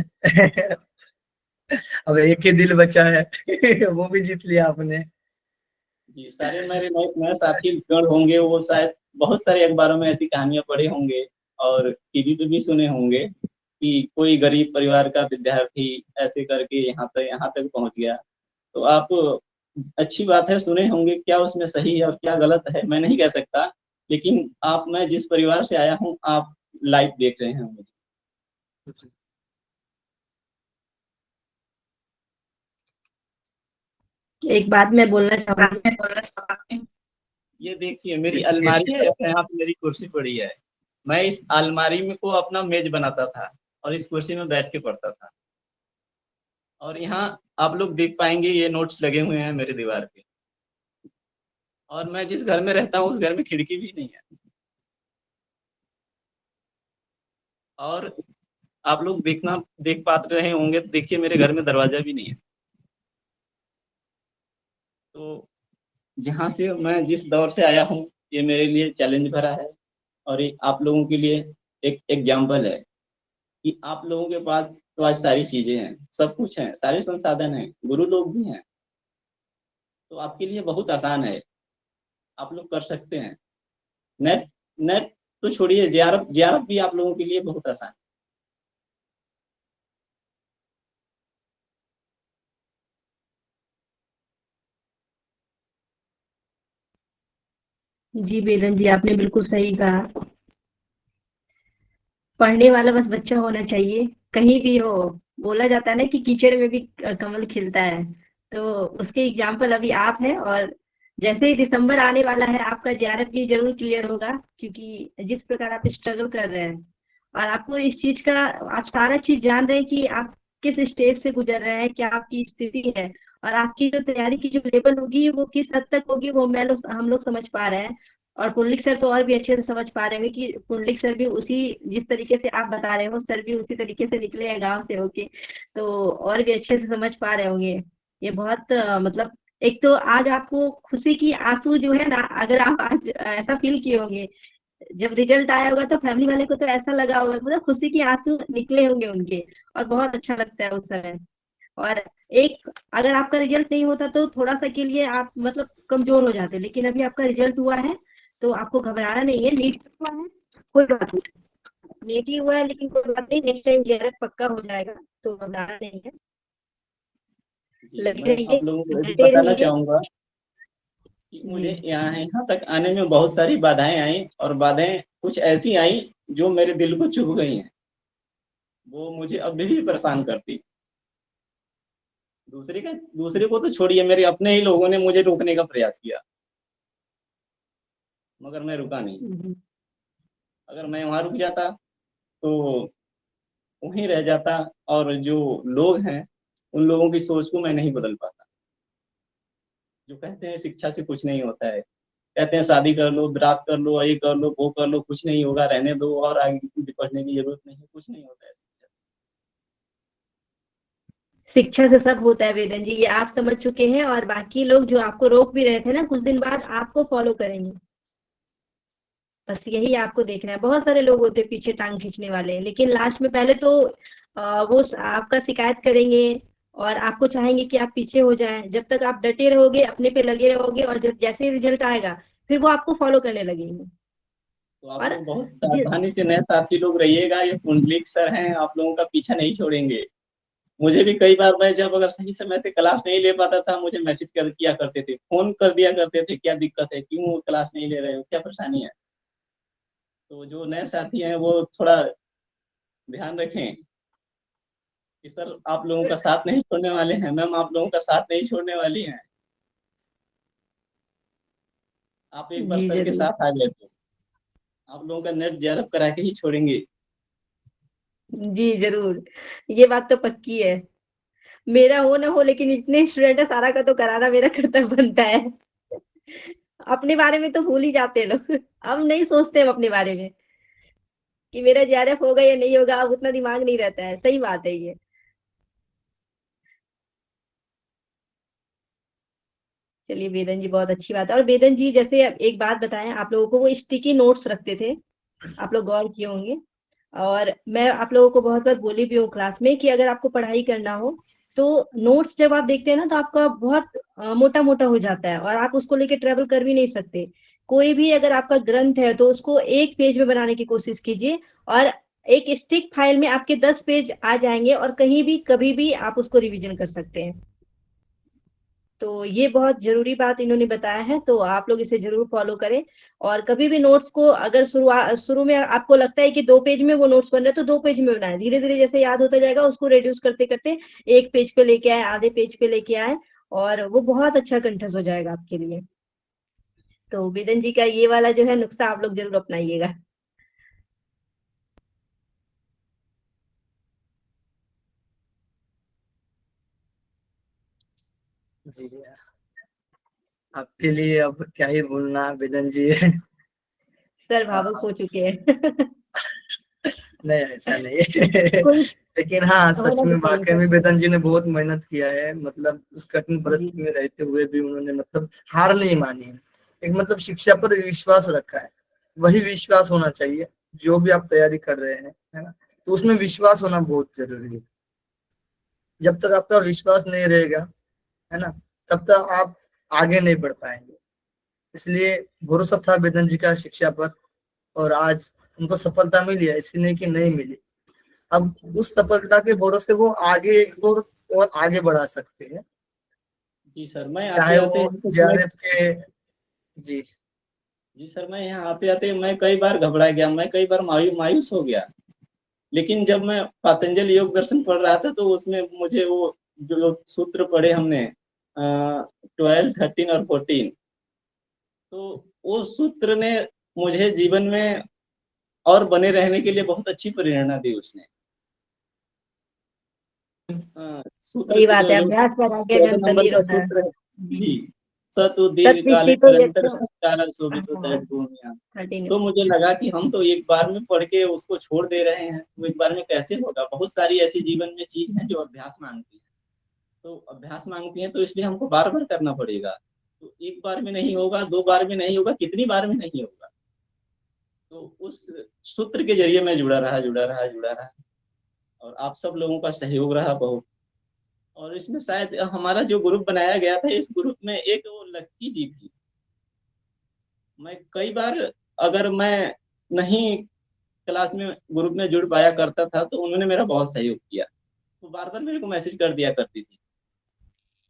अब एक ही दिल बचा है। वो भी जीत लिया आपने। जी, सारे मेरे नए साथी गण होंगे, वो शायद बहुत सारे अखबारों में ऐसी कहानियां पढ़े होंगे और टीवी पे भी सुने होंगे कि कोई गरीब परिवार का विद्यार्थी ऐसे करके यहाँ तक पहुंच गया। तो आप अच्छी बात है, सुने होंगे, क्या उसमें सही है और क्या गलत है मैं नहीं कह सकता, लेकिन मैं जिस परिवार से आया हूँ आप लाइव देख रहे हैं मुझे। एक बात मैं बोलना चाहूंगी। ये देखिए मेरी अलमारी है, यहाँ पे मेरी कुर्सी पड़ी है, मैं इस अलमारी में को अपना मेज बनाता था और इस कुर्सी में बैठ के पढ़ता था। और यहाँ आप लोग देख पाएंगे ये नोट्स लगे हुए हैं मेरे दीवार पे। और मैं जिस घर में रहता हूँ उस घर में खिड़की भी नहीं है। और आप लोग देख पा रहे होंगे, देखिए मेरे घर में दरवाजा भी नहीं है। तो जहाँ से मैं जिस दौर से आया हूँ ये मेरे लिए चैलेंज भरा है और ये आप लोगों के लिए एक एग्जाम्पल है कि आप लोगों के पास तो आज सारी चीजें हैं, सब कुछ है, सारे संसाधन हैं, गुरु लोग भी हैं, तो आपके लिए बहुत आसान है, आप लोग कर सकते हैं। नेट नेट तो छोड़िए, जेआरएफ भी आप लोगों के लिए बहुत आसान है। जी वेदन जी, आपने बिल्कुल सही कहा। पढ़ने वाला बस बच्चा होना चाहिए, कहीं भी हो। बोला जाता है ना कि कीचड़ में भी कमल खिलता है, तो उसके एग्जाम्पल अभी आप हैं। और जैसे ही दिसंबर आने वाला है आपका जेआरएफ भी जरूर क्लियर होगा, क्योंकि जिस प्रकार आप स्ट्रगल कर रहे हैं और आपको इस चीज का, आप सारा चीज जान रहे हैं कि आप किस स्टेज से गुजर रहे हैं, क्या आपकी स्थिति है, और आपकी जो तैयारी की जो लेवल होगी वो किस हद तक होगी, वो हम लोग समझ पा रहे हैं। और पुंडलिक सर तो और भी अच्छे से समझ पा रहे होंगे कि पुंडलिक सर भी उसी, जिस तरीके से आप बता रहे हो, सर भी उसी तरीके से निकले हैं गांव से होके, तो और भी अच्छे से समझ पा रहे होंगे। ये बहुत मतलब, एक तो आज आपको खुशी की आंसू जो है ना, अगर आप आज ऐसा फील किए होंगे, जब रिजल्ट आया होगा तो फैमिली वाले को तो ऐसा लगा होगा, मतलब खुशी के आंसू निकले होंगे उनके, और बहुत अच्छा लगता है उस समय। और एक, अगर आपका रिजल्ट नहीं होता तो थोड़ा सा के लिए आप मतलब कमजोर हो जाते, लेकिन अभी आपका रिजल्ट हुआ है तो आपको घबराना नहीं है। नीट हुआ है, कोई बात नहीं, नीट ही हुआ है लेकिन कोई बात नहीं, नेक्स्ट टाइम जेआरएफ पक्का हो जाएगा, तो घबराना नहीं है। जी, लगे मैं रहिए, आप लोगों को ये भी डटे बताना रहिए। चाहूंगा कि मुझे यहाँ तक आने में बहुत सारी बाधाएं आई और बाधाएं कुछ ऐसी आई जो मेरे दिल को चुभ गई हैं, वो मुझे अभी भी परेशान करती। दूसरे को तो छोड़िए, मेरे अपने ही लोगों ने मुझे रोकने का प्रयास किया मगर मैं रुका नहीं। अगर मैं वहां रुक जाता तो वहीं रह जाता और जो लोग हैं उन लोगों की सोच को मैं नहीं बदल पाता। जो कहते हैं शिक्षा से कुछ नहीं होता है, कहते हैं शादी कर लो, बारात कर लो, ये कर लो, वो कर लो, कुछ नहीं होगा, रहने दो और आगे पढ़ने की जरूरत नहीं है, कुछ नहीं होता है। शिक्षा से सब होता है वेदन जी, ये आप समझ चुके हैं, और बाकी लोग जो आपको रोक भी रहे थे ना, कुछ दिन बाद आपको फॉलो करेंगे। बस यही आपको देखना है। बहुत सारे लोग होते हैं पीछे टांग खींचने वाले, लेकिन लास्ट में पहले तो वो आपका शिकायत करेंगे और आपको चाहेंगे कि आप पीछे हो जाएं। जब तक आप डटे रहोगे, अपने पे लगे रहोगे, और जब जैसे ही रिजल्ट आएगा फिर वो आपको फॉलो करने लगेंगे। तो आप और लोग बहुत सावधानी से नए साथी लोग रहिएगा, ये पुंडलिक सर हैं, आप लोगों का पीछा नहीं छोड़ेंगे। मुझे भी कई बार, मैं जब अगर सही समय से क्लास नहीं ले पाता था मुझे मैसेज कर किया करते थे, फोन कर दिया करते थे, क्या दिक्कत है, क्यों क्लास नहीं ले रहे हो, क्या परेशानी है। तो जो नए साथी हैं वो थोड़ा ध्यान रखें कि सर आप लोगों का साथ नहीं छोड़ने वाले हैं, मैम आप लोगों का साथ नहीं छोड़ने वाली हैं। आप एक बार जी सर के जरूर। साथ आ गए तो आप लोगों का नेट जेआरएफ करा के ही छोड़ेंगे। जी जरूर, ये बात तो पक्की है। मेरा हो ना हो, लेकिन इतने स्टूडेंट है, सारा का तो कराना मेरा कर्तव्य बनता है। अपने बारे में तो भूल ही जाते हैं लोग। अब नहीं सोचते हम अपने बारे में कि मेरा जेआरएफ होगा या नहीं होगा, अब उतना दिमाग नहीं रहता है। सही बात है ये। चलिए वेदन जी, बहुत अच्छी बात है। और वेदन जी, जैसे एक बात बताएं, आप लोगों को वो स्टिकी नोट्स रखते थे, आप लोग गौर किए होंगे। और मैं आप लोगों को बहुत बार बोली भी हूँ क्लास में कि अगर आपको पढ़ाई करना हो तो नोट्स जब आप देखते हैं ना, तो आपका बहुत मोटा मोटा हो जाता है और आप उसको लेके ट्रेवल कर भी नहीं सकते। कोई भी अगर आपका ग्रंथ है तो उसको एक पेज में बनाने की कोशिश कीजिए, और एक स्टिक फाइल में आपके 10 पेज आ जाएंगे और कहीं भी कभी भी आप उसको रिवीजन कर सकते हैं। तो ये बहुत जरूरी बात इन्होंने बताया है, तो आप लोग इसे जरूर फॉलो करें। और कभी भी नोट्स को अगर शुरू में आपको लगता है कि 2 पेज में वो नोट्स बन रहे हैं, तो 2 पेज में बनाएं। धीरे धीरे जैसे याद होता जाएगा, उसको रिड्यूस करते करते 1 पेज पे लेके आए, आधे पेज पे लेके आए, और वो बहुत अच्छा कंठस्थ हो जाएगा आपके लिए। तो वेदन जी का ये वाला जो है नुस्खा आप लोग जरूर अपनाइएगा। जी, आपके लिए अब क्या ही बोलना वेदन जी। सर भावुक आ, हो चुके हैं। नहीं ऐसा नहीं है। कोई लेकिन हाँ, सच होना भी में चाहिए वाकई सर। में वेदन जी ने बहुत मेहनत किया है, मतलब उस कठिन जी परिस्थिति में रहते हुए भी उन्होंने मतलब हार नहीं मानी है। एक मतलब शिक्षा पर विश्वास रखा है। वही विश्वास होना चाहिए जो भी आप तैयारी कर रहे हैं, है ना। तो उसमें विश्वास होना बहुत जरूरी है। जब तक आपका विश्वास नहीं रहेगा, है ना, तब तक आप आगे नहीं बढ़ पाएंगे। इसलिए भरोसा था वेदन जी का शिक्षा पर, और आज उनको सफलता मिली है, ऐसी नहीं कि नहीं मिली। अब उस सफलता के भरोसे वो आगे और आगे बढ़ा सकते हैं, जी सर, मैं आते चाहे आते वो जेआरएफ के। जी। जी सर, मैं यहाँ आते आते मैं कई बार घबरा गया, मैं कई बार मायूस हो गया। लेकिन जब मैं पातंजल योग दर्शन पढ़ रहा था तो उसमें मुझे वो जो सूत्र पढ़े हमने 12, 13 और 14, तो वो सूत्र ने मुझे जीवन में और बने रहने के लिए बहुत अच्छी प्रेरणा दी उसने। सूत्र सही बात है, जो अभ्यास लगा के 14 मैम नंबर तंदुरुस्त का होता है। सूत्र है। जी। जी, स तो दीर्घ काले तत्स्थितो निरंतर यत्र। संस्कार शोभितो हाँ, दैट भूमिया। 13। तो मुझे लगा कि हम तो एक बार में पढ़ के उसको छोड़ दे रहे हैं, तो एक बार में कैसे होगा। बहुत सारी ऐसी जीवन में चीज है जो अभ्यास मांगती है, तो अभ्यास मांगती है, तो इसलिए हमको बार बार करना पड़ेगा। तो एक बार में नहीं होगा, 2 बार में नहीं होगा, कितनी बार में नहीं होगा। तो उस सूत्र के जरिए मैं जुड़ा रहा, और आप सब लोगों का सहयोग रहा बहुत। और इसमें शायद हमारा जो ग्रुप बनाया गया था, इस ग्रुप में एक वो लक्की जी थी। मैं कई बार, अगर मैं नहीं क्लास में ग्रुप में जुड़ पाया करता था, तो उन्होंने मेरा बहुत सहयोग किया। वो बार बार मेरे को मैसेज कर दिया करती थी।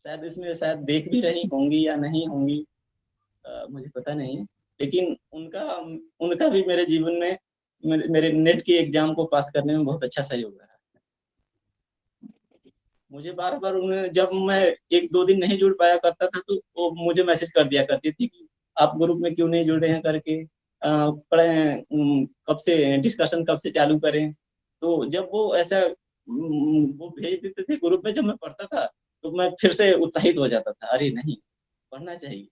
शायद इसमें शायद देख भी रही होंगी या नहीं होंगी, मुझे पता नहीं है। लेकिन उनका उनका भी मेरे जीवन में मेरे नेट के एग्जाम को पास करने में बहुत अच्छा सहयोग रहा। मुझे बार बार उन्हें, जब मैं 1-2 दिन नहीं जुड़ पाया करता था, तो वो मुझे मैसेज कर दिया करती थी कि आप ग्रुप में क्यों नहीं जुड़ रहे हैं करके, पढ़े कब से डिस्कशन कब से चालू करें। तो जब वो ऐसा वो भेज देते थे ग्रुप में, जब मैं पढ़ता था तो मैं फिर से उत्साहित हो जाता था, अरे नहीं, पढ़ना चाहिए।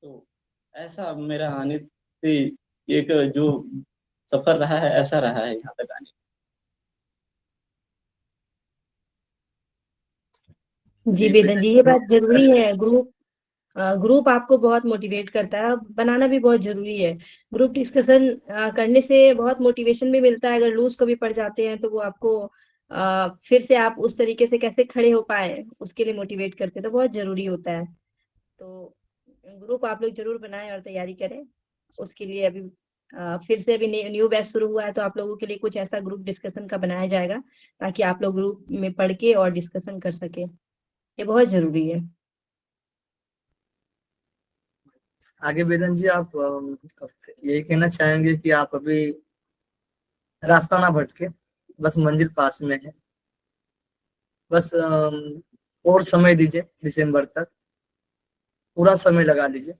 तो ऐसा मेरा आने से एक जो सफर रहा है, ऐसा रहा है यहाँ तक आने। जी जी वेदन वेदन जी, ये जी। बात जरूरी है। ग्रुप आपको बहुत मोटिवेट करता है, बनाना भी बहुत जरूरी है। ग्रुप डिस्कशन करने से बहुत मोटिवेशन भी मिलता है। अगर लूज कभी पड़ जाते हैं तो वो आपको फिर से आप उस तरीके से कैसे खड़े हो पाए, उसके लिए मोटिवेट करते हैं, तो बहुत जरूरी होता है। तो ग्रुप आप लोग जरूर बनाएं और तैयारी करें उसके लिए। अभी फिर से अभी न्यू बैच शुरू हुआ है, तो आप लोगों के लिए कुछ ऐसा ग्रुप डिस्कशन का बनाया जाएगा ताकि आप लोग ग्रुप में पढ़ के और डिस्कशन कर सके। ये बहुत जरूरी है। आगे वेदन जी आप यही कहना चाहेंगे कि आप अभी रास्ता ना भटके, बस मंजिल पास में है, बस और समय दीजिए दिसंबर तक, पूरा समय लगा लीजिए,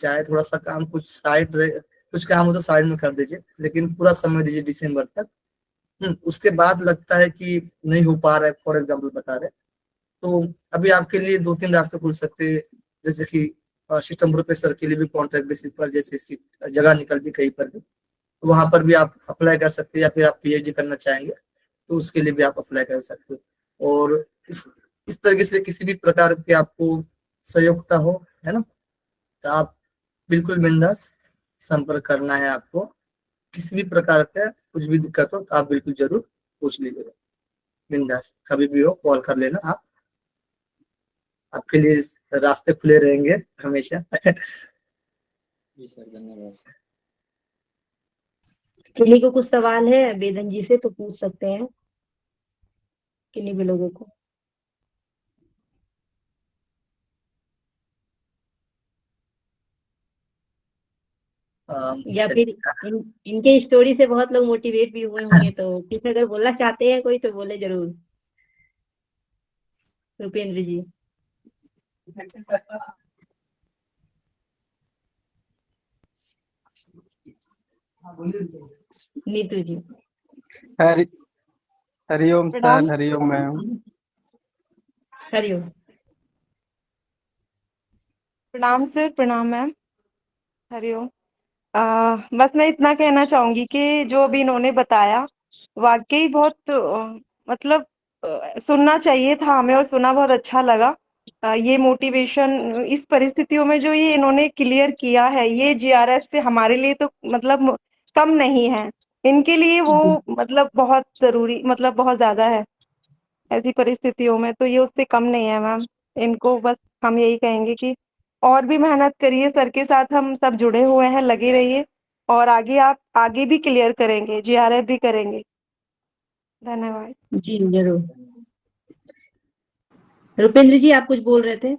चाहे थोड़ा सा काम कुछ काम हो तो साइड में कर दीजिए, लेकिन पूरा समय दीजिए दिसंबर तक। उसके बाद लगता है कि नहीं हो पा रहा है, फॉर एग्जाम्पल बता रहे, तो अभी आपके लिए 2-3 रास्ते खुल सकते हैं, जैसे कि सिस्टम प्रोफेसर के लिए भी कॉन्ट्रैक्ट बेसिस पर जैसे जगह निकलती कहीं पर भी, तो वहां पर भी आप अप्लाई कर सकते हैं, या फिर आप पीएचडी करना चाहेंगे तो उसके लिए भी आप अप्लाई कर सकते हैं। और इस तरीके से किसी भी प्रकार के आपको सहयोगता हो, है ना, तो आप बिल्कुल बिंदास संपर्क करना है आपको। किसी भी प्रकार का कुछ भी दिक्कत हो तो आप बिल्कुल जरूर पूछ लीजिएगा, बिंदास कभी भी हो कॉल कर लेना आप, आपके लिए रास्ते खुले रहेंगे हमेशा। जी सर, धन्यवाद। किन्हीं को कुछ सवाल है वेदन जी से तो पूछ सकते हैं, किन्हीं भी लोगों को। या फिर इनके स्टोरी से बहुत लोग मोटिवेट भी हुए होंगे, तो किसी अगर बोलना चाहते हैं कोई तो बोले जरूर, रुपेंद्र जी। नीतू जी। हरिओम प्रणाम। Sir, Hariom ma'am. हरिओम। प्रणाम सर, प्रणाम मैम, हरिओम। बस मैं इतना कहना चाहूंगी कि जो अभी इन्होंने बताया वाकई बहुत मतलब सुनना चाहिए था हमें, और सुना बहुत अच्छा लगा। ये मोटिवेशन इस परिस्थितियों में जो ये इन्होंने क्लियर किया है, ये जीआरएफ से हमारे लिए तो मतलब कम नहीं है, इनके लिए वो मतलब बहुत जरूरी, मतलब बहुत ज्यादा है ऐसी परिस्थितियों में, तो ये उससे कम नहीं है मैम। इनको बस हम यही कहेंगे कि और भी मेहनत करिए, सर के साथ हम सब जुड़े हुए हैं, लगे रहिए, और आगे आप आगे भी क्लियर करेंगे, जीआरएफ भी करेंगे। धन्यवाद। जी जरूर। रुपेंद्र जी आप कुछ बोल रहे थे?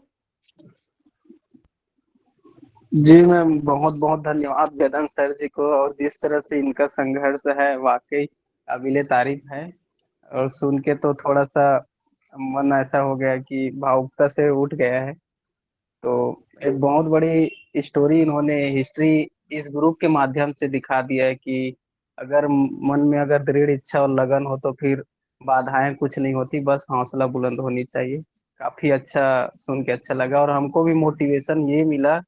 जी मैम, बहुत बहुत धन्यवाद वेदन सर जी को, और जिस तरह से इनका संघर्ष है वाकई काबिले तारीफ है। और सुन के तो थोड़ा सा मन ऐसा हो गया कि भावुकता से उठ गया है। तो एक बहुत बड़ी स्टोरी इन्होंने, हिस्ट्री इस ग्रुप के माध्यम से दिखा दिया है कि अगर मन में अगर दृढ़ इच्छा और लगन हो तो फिर बाधाएं कुछ नहीं होती, बस हौसला बुलंद होनी चाहिए। काफी अच्छा सुन के अच्छा लगा, और हमको भी मोटिवेशन ये मिला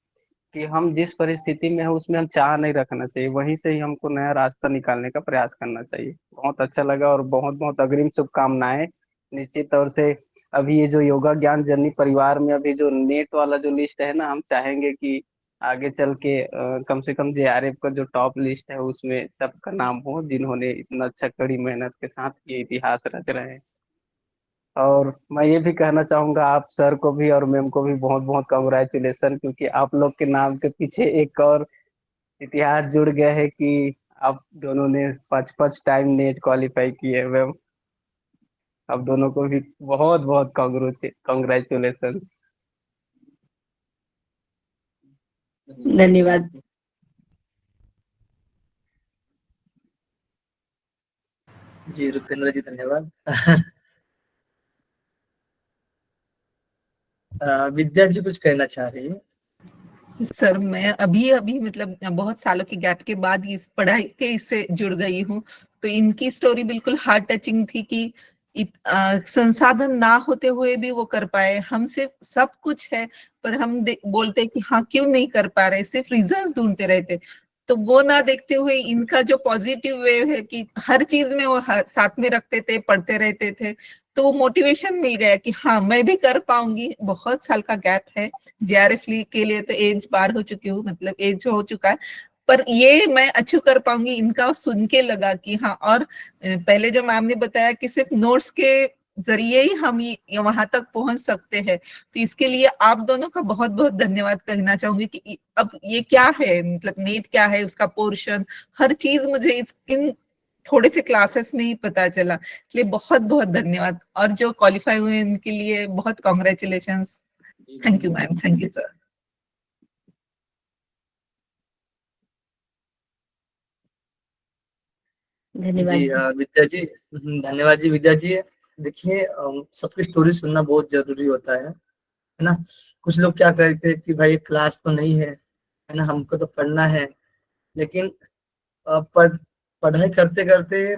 कि हम जिस परिस्थिति में है उसमें हम चाह नहीं रखना चाहिए, वहीं से ही हमको नया रास्ता निकालने का प्रयास करना चाहिए। बहुत अच्छा लगा, और बहुत बहुत अग्रिम शुभकामनाएं। निश्चित तौर से अभी ये जो योगा ज्ञान जर्नी परिवार में अभी जो नेट वाला जो लिस्ट है ना, हम चाहेंगे कि आगे चल के कम से कम जेआरएफ का जो टॉप लिस्ट है उसमें सबका नाम हो, जिन्होंने इतना अच्छा कड़ी मेहनत के साथ ये इतिहास रच रहे हैं। और मैं ये भी कहना चाहूंगा आप सर को भी और मैम को भी बहुत बहुत कॉन्ग्रेचुलेसन, क्योंकि आप लोग के नाम के पीछे एक और इतिहास जुड़ गया है कि आप दोनों ने 5 टाइम नेट क्वालिफाई किए हैं मैम। आप दोनों को भी बहुत बहुत कॉन्ग्रेचुलेसन। धन्यवाद। जी रुपेंद्र जी धन्यवाद। विद्या जी कुछ कहना चाह रही है? सर मैं अभी अभी मतलब बहुत सालों के गैप के बाद इस पढ़ाई के इससे जुड़ गई हूँ, तो इनकी स्टोरी बिल्कुल हार्ट टचिंग थी कि संसाधन ना होते हुए भी वो कर पाए। हम सिर्फ सब कुछ है पर हम बोलते कि हाँ क्यों नहीं कर पा रहे, सिर्फ रीजंस ढूंढते रहते। तो वो ना देखते हुए इनका जो पॉजिटिव वे है कि हर चीज में वो साथ में रखते थे, पढ़ते रहते थे, तो वो मोटिवेशन मिल गया कि हाँ मैं भी कर पाऊंगी। बहुत साल का गैप है, जेआरएफ के लिए तो एज पार हो चुकी हूँ, मतलब एज हो चुका है, पर ये मैं अचीव कर पाऊंगी। इनका सुन के लगा कि हाँ। और पहले जो मैम ने बताया कि सिर्फ नोट्स के जरिए ही हम वहां तक पहुंच सकते हैं, तो इसके लिए आप दोनों का बहुत बहुत धन्यवाद कहना चाहूंगी कि अब ये क्या है, मतलब नेट क्या है, उसका पोर्शन, हर चीज मुझे इन थोड़े से क्लासेस में ही पता चला। इसलिए बहुत बहुत धन्यवाद, और जो क्वालिफाई हुए उनके लिए बहुत congratulation. Thank you ma'am, thank you sir. धन्यवाद जी विद्या जी, धन्यवाद जी विद्या जी। देखिए सबकी स्टोरी सुनना बहुत जरूरी होता है ना। कुछ लोग क्या कहते हैं कि भाई क्लास तो नहीं है ना, हमको तो पढ़ना है। लेकिन पढ़ाई करते करते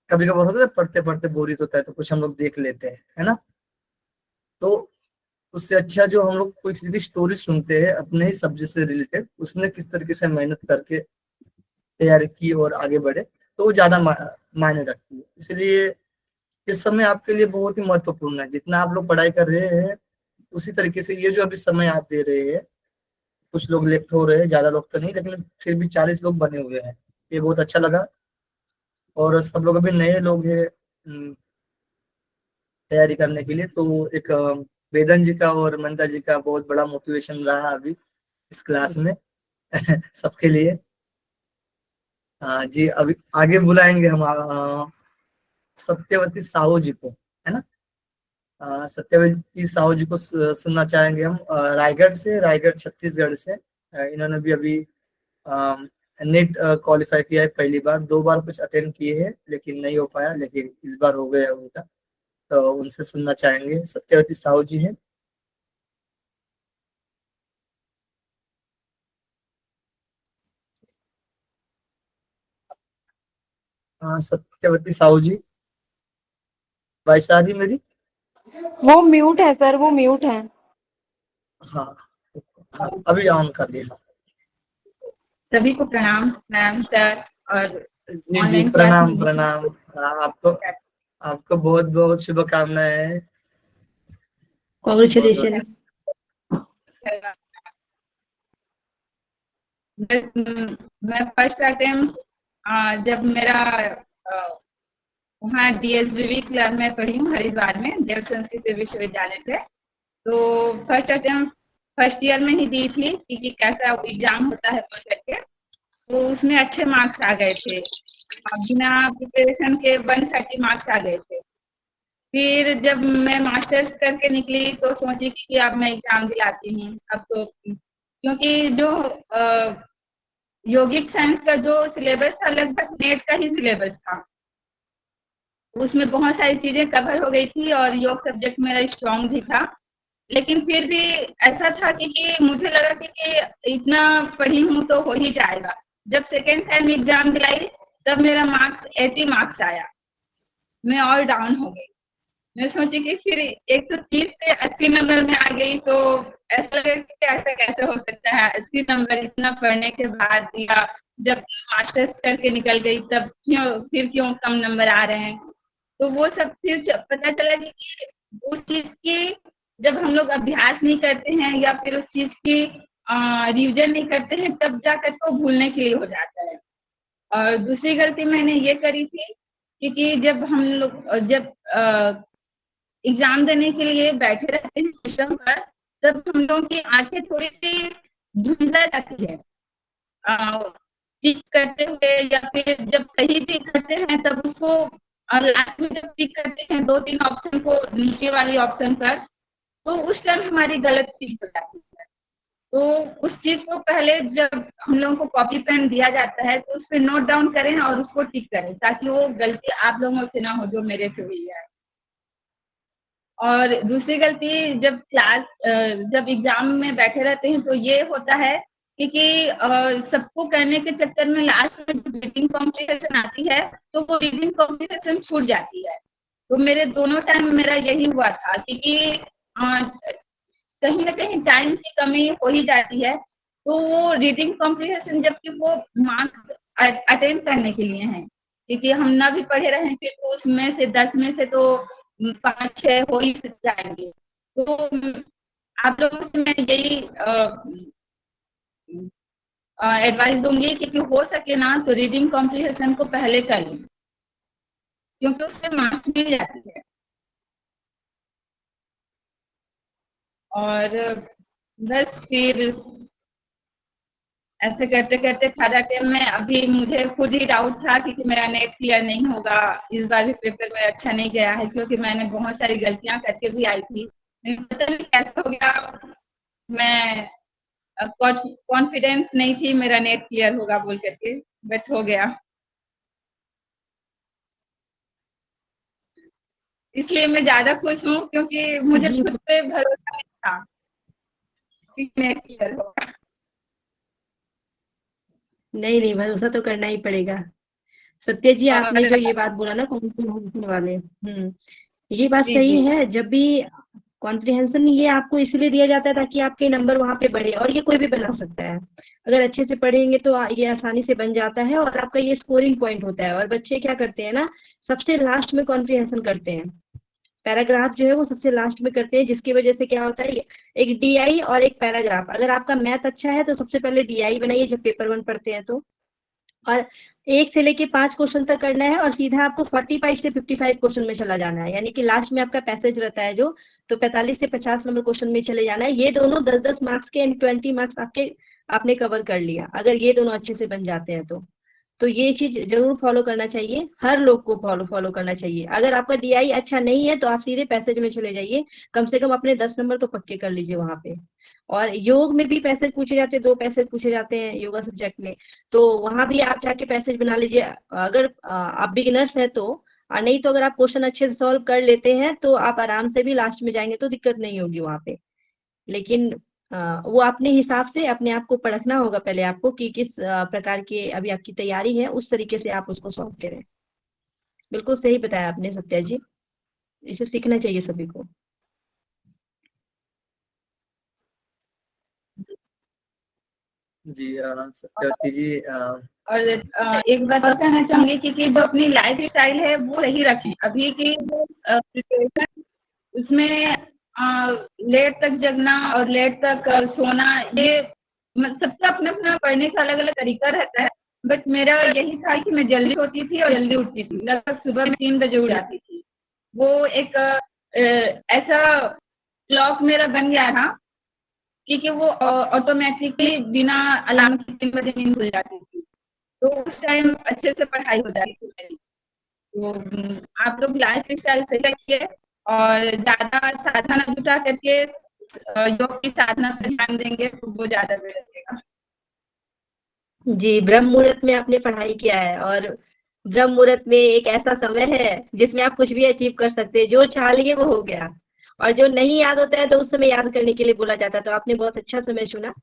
कभी कभार होता है, पढ़ते पढ़ते बोरियत होता है तो कुछ हम लोग देख लेते हैं, है ना। तो उससे अच्छा जो हम लोग कोई किसी की स्टोरी सुनते हैं अपने ही सब्जेक्ट से रिलेटेड, उसने किस तरीके से मेहनत करके तैयारी की और आगे बढ़े, तो वो ज्यादा मायने रखती है। इसलिए इस समय आपके लिए बहुत ही महत्वपूर्ण है। जितना आप लोग पढ़ाई कर रहे हैं उसी तरीके से ये जो अभी समय आप दे रहे हैं, कुछ लोग लेफ्ट हो रहे हैं, ज्यादा लोग तो नहीं, लेकिन फिर भी 40 लोग बने हुए हैं, ये बहुत अच्छा लगा। और सब लोग अभी नए लोग हैं तैयारी करने के लिए, तो एक वेदन जी का और मंदा जी का बहुत बड़ा मोटिवेशन रहा अभी इस क्लास में सबके लिए। हाँ जी, अभी आगे बुलाएंगे हम सत्यवती साहू जी को, है ना। सत्यवती साहू जी को सुनना चाहेंगे हम, रायगढ़ से, रायगढ़ छत्तीसगढ़ से। इन्होंने भी अभी नेट क्वालिफाई किया है पहली बार, 2 बार कुछ अटेंड किए हैं लेकिन नहीं हो पाया, लेकिन इस बार हो गया उनका। तो उनसे सुनना चाहेंगे, सत्यवती साहू जी हैं। सत्यवती साहू जी, वॉइस आ रही मेरी? वो म्यूट है सर, वो म्यूट है। हाँ, अभी ऑन कर लिया। सभी को प्रणाम मैम सर और जी जी, ऑनलाइन क्लास प्रणाम में प्रणाम। आपको आपको बहुत बहुत शुभकामनाएं। बहुत बहुत कॉन्ग्रेचुलेशन। बस मैं फर्स्ट अटेम्प्ट जब मेरा वहाँ DSBV क्लब में पढ़ी हूँ हरिद्वार में, देव संस्कृत विश्वविद्यालय से। तो फर्स्ट अटेम्प्ट फर्स्ट ईयर में ही दी थी कि कैसा एग्जाम होता है बोल करके, तो उसमें अच्छे मार्क्स आ गए थे। बिना प्रिपरेशन के 130 मार्क्स आ गए थे। फिर जब मैं मास्टर्स करके निकली तो सोची कि अब मैं एग्जाम दिलाती हूँ। अब तो क्योंकि जो यौगिक साइंस का जो सिलेबस था लगभग नेट का ही सिलेबस था, उसमें बहुत सारी चीजें कवर हो गई थी और योग सब्जेक्ट मेरा स्ट्रॉन्ग भी था। लेकिन फिर भी ऐसा था कि मुझे लगा कि इतना पढ़ी हूँ तो हो ही जाएगा। जब सेकेंड टाइम एग्जाम दिलाई तब मेरा मार्क्स 80 मार्क्स आया, मैं और डाउन हो गई। मैं सोची कि फिर 130 से 80 नंबर में आ गई, तो ऐसा लगा कि ऐसा कैसे हो सकता है 80 नंबर इतना पढ़ने के बाद, या जब मास्टर्स करके निकल गई तब क्यों कम नंबर आ रहे हैं। तो वो सब फिर पता चला कि उस चीज की जब हम लोग अभ्यास नहीं करते हैं या फिर उस चीज की रिविजन नहीं करते हैं तब जाकर तो भूलने के लिए हो जाता है। और दूसरी गलती मैंने ये करी थी क्योंकि जब हम लोग जब एग्जाम देने के लिए बैठे रहते हैं सिस्टम पर, तब हम लोगों की आंखें थोड़ी सी झुंझला जाती है टिक करते हुए, या फिर जब सही भी करते हैं तब उसको लास्ट में जब टिक करते हैं 2-3 ऑप्शन को नीचे वाली ऑप्शन पर, तो उस टाइम हमारी गलत टिक हो जाती है। तो उस चीज को पहले जब हम लोगों को कॉपी पेन दिया जाता है तो उस पर नोट डाउन करें और उसको टिक करें, ताकि वो गलती आप लोगों से ना हो जो मेरे से हुई है। और दूसरी गलती जब जब एग्जाम में बैठे रहते हैं तो ये होता है क्योंकि सबको करने के चक्कर में लास्ट में जब रीडिंग कॉम्पिटिशन आती है तो वो रीडिंग कॉम्पिटिशन छूट जाती है। तो मेरे दोनों टाइम मेरा यही हुआ था क्योंकि कहीं ना कहीं टाइम की कमी हो ही जाती है। तो वो रीडिंग कॉम्पिटिशन जबकि वो मार्क्स अटेंड करने के लिए हैं, क्योंकि हम ना भी पढ़े रहे फिर तो उसमें से 10 में से तो 5-6 हो ही जाएंगे। तो आप लोगों से मैं यही एडवाइस दूंगी कि हो सके ना तो रीडिंग कॉम्प्रिहेंशन को पहले कर लें, क्योंकि उससे मार्क्स मिल जाती है। और बस फिर ऐसे करते करते थर्ड अटेम्प्ट में अभी मुझे खुद ही डाउट था कि मेरा नेट क्लियर नहीं होगा, इस बार भी पेपर में अच्छा नहीं गया है क्योंकि मैंने बहुत सारी गलतियां करके भी आई थी। पता नहीं कैसे हो गया, मैं कॉन्फिडेंस नहीं थी मेरा नेट क्लियर होगा बोल करके, बट हो गया। इसलिए मैं ज्यादा खुश हूँ, क्योंकि मुझे जी। खुद पे भरोसा नहीं था कि नेट क्लियर होगा। नहीं नहीं, भरोसा तो करना ही पड़ेगा। सत्य जी, आपने और जो ये बात बोला ना कॉम्प्रिहेंशन वाले, ये बात जी सही जी है। जब भी कॉम्प्रिहेंशन ये आपको इसलिए दिया जाता है ताकि आपके नंबर वहां पे बढ़े, और ये कोई भी बना सकता है। अगर अच्छे से पढ़ेंगे तो ये आसानी से बन जाता है, और आपका ये स्कोरिंग पॉइंट होता है। और बच्चे क्या करते हैं ना, सबसे लास्ट में कॉम्प्रिहेंशन करते हैं। पैराग्राफ जो है वो सबसे लास्ट में करते हैं, जिसकी वजह से क्या होता है, एक डीआई और एक पैराग्राफ। अगर आपका मैथ अच्छा है तो सबसे पहले डीआई बनाइए जब पेपर 1 पढ़ते हैं तो। और 1 से लेके 5 क्वेश्चन तक करना है, और सीधा आपको 45 से 55 क्वेश्चन में चला जाना है। यानी कि लास्ट में आपका पैसेज रहता है जो, तो 45 से 50 नंबर क्वेश्चन में चले जाना है। ये दोनों 10-10 मार्क्स के, यानी 20 मार्क्स आपके आपने कवर कर लिया, अगर ये दोनों अच्छे से बन जाते हैं तो ये चीज जरूर फॉलो करना चाहिए, हर लोग को फॉलो करना चाहिए। अगर आपका डीआई अच्छा नहीं है तो आप सीधे पैसेज में चले जाइए, कम से कम अपने 10 नंबर तो पक्के कर लीजिए वहां पे। और योग में भी पैसेज पूछे जाते हैं, 2 पैसेज पूछे जाते हैं योगा सब्जेक्ट में, तो वहां भी आप जाके पैसेज बना लीजिए, अगर आप बिगिनर्स है तो। और नहीं तो अगर आप क्वेश्चन अच्छे से सॉल्व कर लेते हैं तो आप आराम से भी लास्ट में जाएंगे तो दिक्कत नहीं होगी वहां पे। लेकिन वो अपने हिसाब से अपने आप को परखना होगा पहले आपको कि किस प्रकार की अभी आपकी तैयारी है, उस तरीके से आप उसको सॉल्व करें। बिल्कुल सही बताया आपने सत्या जी, इसे सीखना चाहिए सभी को। जी सत्यवती जी और एक बात और कहना चाहूंगी कि जो अपनी लाइफ स्टाइल है वो सही रखें। अभी की जो सिचुएशन, उसमें लेट तक जगना और लेट तक सोना, ये सबका अपना अपना पढ़ने का अलग अलग तरीका रहता है। बट मेरा यही था कि मैं जल्दी सोती थी और जल्दी उठती थी, लगभग सुबह में 3 बजे उठ जाती थी। वो एक ऐसा क्लॉक मेरा बन गया था, क्योंकि वो ऑटोमेटिकली बिना अलार्म के 3 बजे नींद खुल जाती थी, तो उस टाइम अच्छे से पढ़ाई हो जाती थी मेरी। तो आप लोग लाइफ स्टाइल सही रखिए, और ज्यादा साधना जुटा करके योग की साधना पर ध्यान देंगे तो वो ज्यादा बेहतर रहेगा। जी, ब्रह्म मुहूर्त में आपने पढ़ाई किया है, और ब्रह्म मुहूर्त में एक ऐसा समय है जिसमें आप कुछ भी अचीव कर सकते हैं, जो चाह लिए वो हो गया। और जो नहीं याद होता है तो उस समय याद करने के लिए बोला जाता है, तो आपने बहुत अच्छा समय चुना।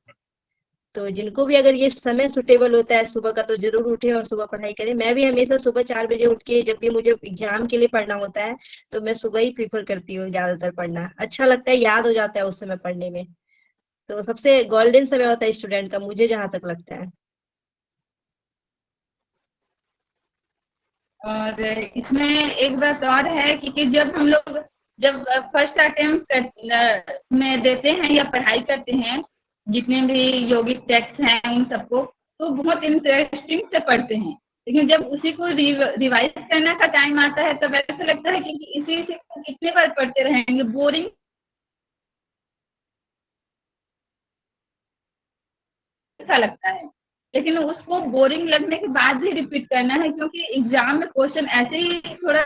तो जिनको भी अगर ये समय सुटेबल होता है सुबह का, तो जरूर उठे और सुबह पढ़ाई करें। मैं भी हमेशा सुबह 4 बजे उठ के, जब भी मुझे एग्जाम के लिए पढ़ना होता है तो मैं सुबह ही प्रीफर करती हूँ ज्यादातर पढ़ना। अच्छा लगता है, याद हो जाता है उस समय पढ़ने में। तो सबसे गोल्डन समय होता है स्टूडेंट का, मुझे जहां तक लगता है। और इसमें एक बात और है कि जब हम लोग जब फर्स्ट अटेम्प्ट में देते हैं या पढ़ाई करते हैं, जितने भी योगिक टेक्स्ट हैं उन सबको, तो बहुत इंटरेस्टिंग से पढ़ते हैं। लेकिन जब उसी को रिवाइज करने का टाइम आता है तब ऐसा लगता है कि इसी से कितने बार पढ़ते रहेंगे, बोरिंग अच्छा लगता है। लेकिन उसको बोरिंग लगने के बाद भी रिपीट करना है, क्योंकि एग्जाम में क्वेश्चन ऐसे ही थोड़ा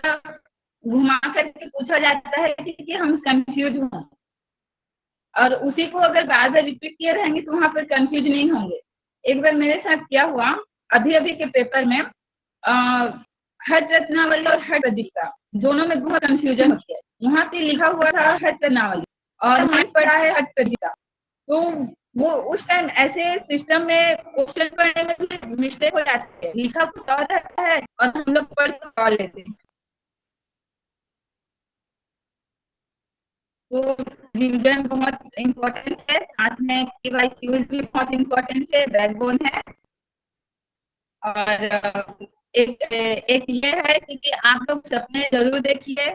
घुमा करके पूछा जाता है कि हम कंफ्यूज हों, और उसी को अगर बार बार रिपीट किए रहेंगे तो वहां पर कंफ्यूज नहीं होंगे। एक बार मेरे साथ क्या हुआ, अभी अभी के पेपर में हट रत्नावली और हट प्रदीपिका दोनों में बहुत कंफ्यूजन होती है। वहां पे लिखा हुआ था हट रत्नावली और वहां पढ़ा है हट प्रदीपिका, तो वो उस टाइम ऐसे सिस्टम में क्वेश्चन पढ़ने में भी मिस्टेक हो जाती है, लिखा कुछ और रहता है और हम लोग पढ़ कुछ और लेते हैं। तो रिवीजन बहुत इम्पोर्टेंट है, साथ में KYQs भी बहुत इम्पोर्टेंट है, बैकबोन है। और एक ये है कि आप लोग सपने जरूर देखिए,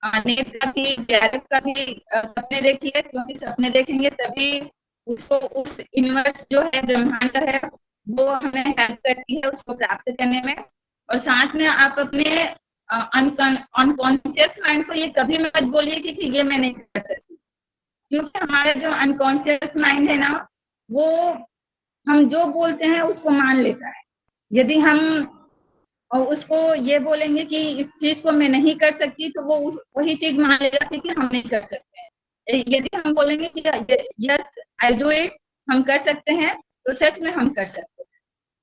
नेट का भी JRF का भी सपने देखिए, क्योंकि सपने देखेंगे तभी उसको उस यूनिवर्स जो है ब्रह्मांड है वो हमें हेल्प करती है उसको प्राप्त करने में। और साथ में आप अपने अनकॉन्शियस माइंड को ये कभी मत बोलिए कि ये मैं नहीं कर सकती, क्योंकि हमारा जो अनकॉन्शियस माइंड है ना, वो हम जो बोलते हैं उसको मान लेता है। यदि हम उसको ये बोलेंगे कि इस चीज को मैं नहीं कर सकती तो वो वही चीज मान लेगा कि हम नहीं कर सकते हैं। यदि हम बोलेंगे कि यस आई डू इट, हम कर सकते हैं, तो सच में हम कर सकते हैं।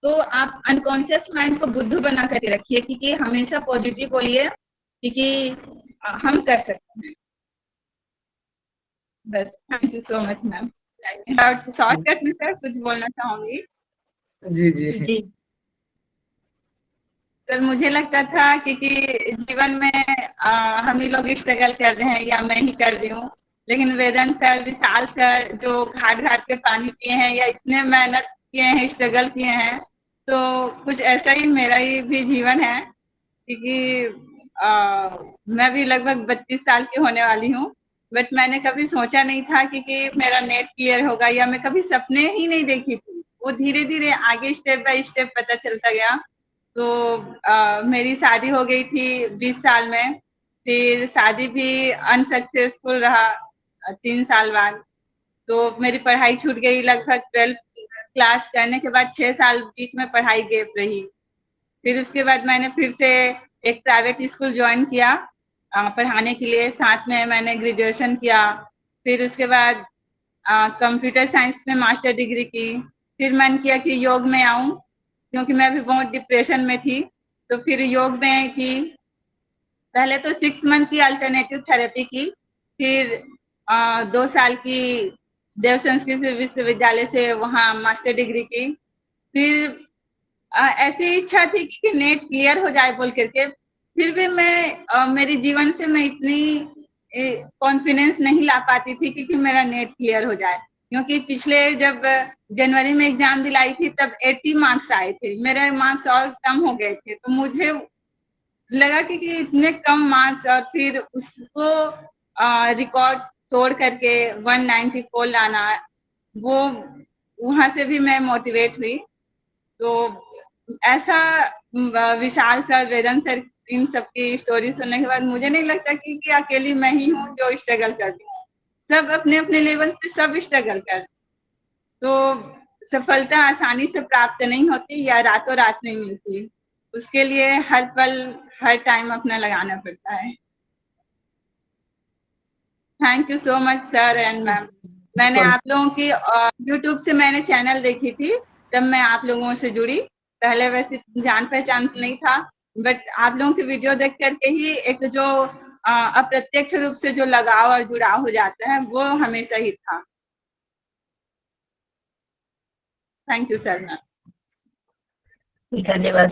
तो आप अनकॉन्शियस माइंड को बुद्धू बना करके रखिए, क्योंकि हमेशा पॉजिटिव बोलिए, क्योंकि हम कर सकते हैं। बस thank you so much ma'am. Shortcut में सर कुछ बोलना चाहूंगी। जी जी जी सर मुझे लगता था कि जीवन में हम ही लोग स्ट्रगल कर रहे हैं या मैं ही कर रही हूँ, लेकिन वेदांत सर, विशाल सर जो घाट घाट पे पानी पिए हैं या इतने मेहनत किए हैं, स्ट्रगल किए हैं, तो कुछ ऐसा ही मेरा ही भी जीवन है। क्योंकि मैं भी लगभग 32 साल की होने वाली हूँ, बट मैंने कभी सोचा नहीं था कि मेरा नेट क्लियर होगा, या मैं कभी सपने ही नहीं देखी थी। वो धीरे धीरे आगे स्टेप बाय स्टेप पता चलता गया। तो मेरी शादी हो गई थी 20 साल में, फिर शादी भी अनसक्सेसफुल रहा 3 साल बाद। तो मेरी पढ़ाई छूट गई, लगभग 12th क्लास करने के बाद 6 साल बीच में पढ़ाई गैप रही। फिर उसके बाद मैंने फिर से एक प्राइवेट स्कूल ज्वाइन किया पढ़ाने के लिए, साथ में मैंने ग्रेजुएशन किया। फिर उसके बाद कंप्यूटर साइंस में मास्टर डिग्री की। फिर मन किया कि योग में आऊं, क्योंकि मैं भी बहुत डिप्रेशन में थी। तो फिर योग में की, पहले तो 6 मंथ की अल्टरनेटिव थेरेपी की, फिर 2 साल की देव संस्कृत विश्वविद्यालय से वहाँ मास्टर डिग्री की। फिर ऐसी इच्छा थी कि नेट क्लियर हो जाए बोल करके, फिर भी मैं मेरी जीवन से मैं इतनी कॉन्फिडेंस नहीं ला पाती थी कि मेरा नेट क्लियर हो जाए। क्योंकि पिछले जब जनवरी में एग्जाम दिलाई थी तब 80 मार्क्स आए थे, मेरे मार्क्स और कम हो गए थे। तो मुझे लगा कि इतने कम मार्क्स, और फिर उसको रिकॉर्ड तोड़ करके 194 लाना, वो वहां से भी मैं मोटिवेट हुई। तो ऐसा विशाल सर, वेदांत सर, इन सबकी स्टोरी सुनने के बाद मुझे नहीं लगता कि अकेली मैं ही हूँ जो स्ट्रगल करती हूँ। सब अपने अपने लेवल पे सब स्ट्रगल कर। तो सफलता आसानी से प्राप्त नहीं होती या रातों रात नहीं मिलती, उसके लिए हर पल हर टाइम अपना लगाना पड़ता है। Thank you so much sir and ma'am. मैंने आप लोगों की यूट्यूब से मैंने चैनल देखी थी, तब मैं आप लोगों से जुड़ी। पहले वैसे जान पहचान नहीं था, बट आप लोगों की वीडियो देख करके ही एक जो अप्रत्यक्ष रूप से जो लगाव और जुड़ाव हो जाता है वो हमेशा ही था। Thank you sir ma'am. धन्यवाद।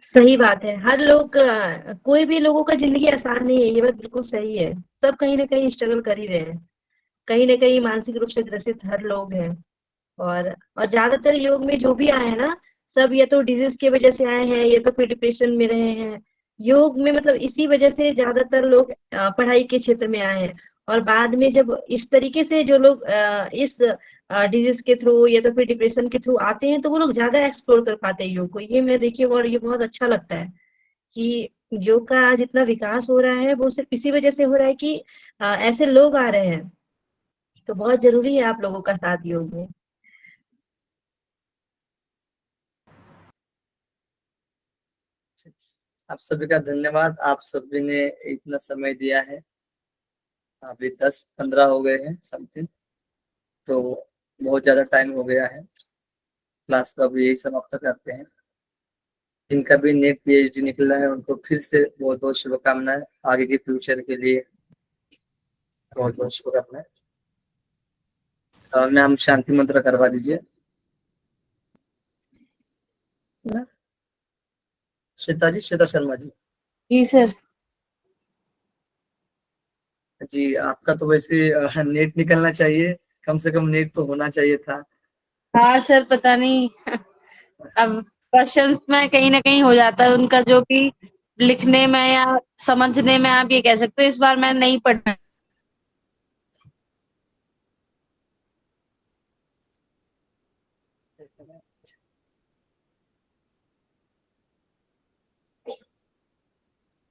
सही बात है, हर लोग कोई भी लोगों का जिंदगी आसान नहीं है, ये बात बिल्कुल सही है। सब कहीं ना कहीं स्ट्रगल कर ही रहे हैं, कहीं ना कहीं मानसिक रूप से ग्रसित हर लोग हैं। और ज्यादातर योग में जो भी आए हैं ना, सब या तो डिजीज की वजह से आए हैं या तो फिर डिप्रेशन में रहे हैं। योग में मतलब इसी वजह से ज्यादातर लोग पढ़ाई के क्षेत्र में आए हैं। और बाद में जब इस तरीके से जो लोग इस डिजीज के थ्रू या तो फिर डिप्रेशन के थ्रू आते हैं, तो वो लोग ज्यादा एक्सप्लोर कर पाते हैं योग को। ये मैं देखिए, और ये बहुत अच्छा लगता है कि योग का जितना विकास हो रहा है वो सिर्फ इसी वजह से हो रहा है कि ऐसे लोग आ रहे हैं। तो बहुत जरूरी है आप लोगों का साथ योग में। आप सभी का धन्यवाद, आप सभी ने इतना समय दिया है। अभी 10-15 हो गए हैं समथिंग, तो बहुत ज्यादा टाइम हो गया है। क्लास का भी यही समाप्त करते हैं। जिनका भी नेट पीएचडी निकला है उनको फिर से बहुत बहुत शुभकामनाएं आगे के फ्यूचर के लिए। बहुत बहुत शुभकामनाएं। मैम शांति मंत्र करवा दीजिए। श्वेता शर्मा जी। जी सर। जी, आपका तो वैसे नेट निकलना चाहिए, कम से कम नेट तो होना चाहिए था। हाँ सर, पता नहीं अब क्वेश्चंस में कहीं ना कहीं हो जाता है उनका, जो भी लिखने में या समझने में आप ये कह सकते हो। इस बार मैं नहीं पढ़ा।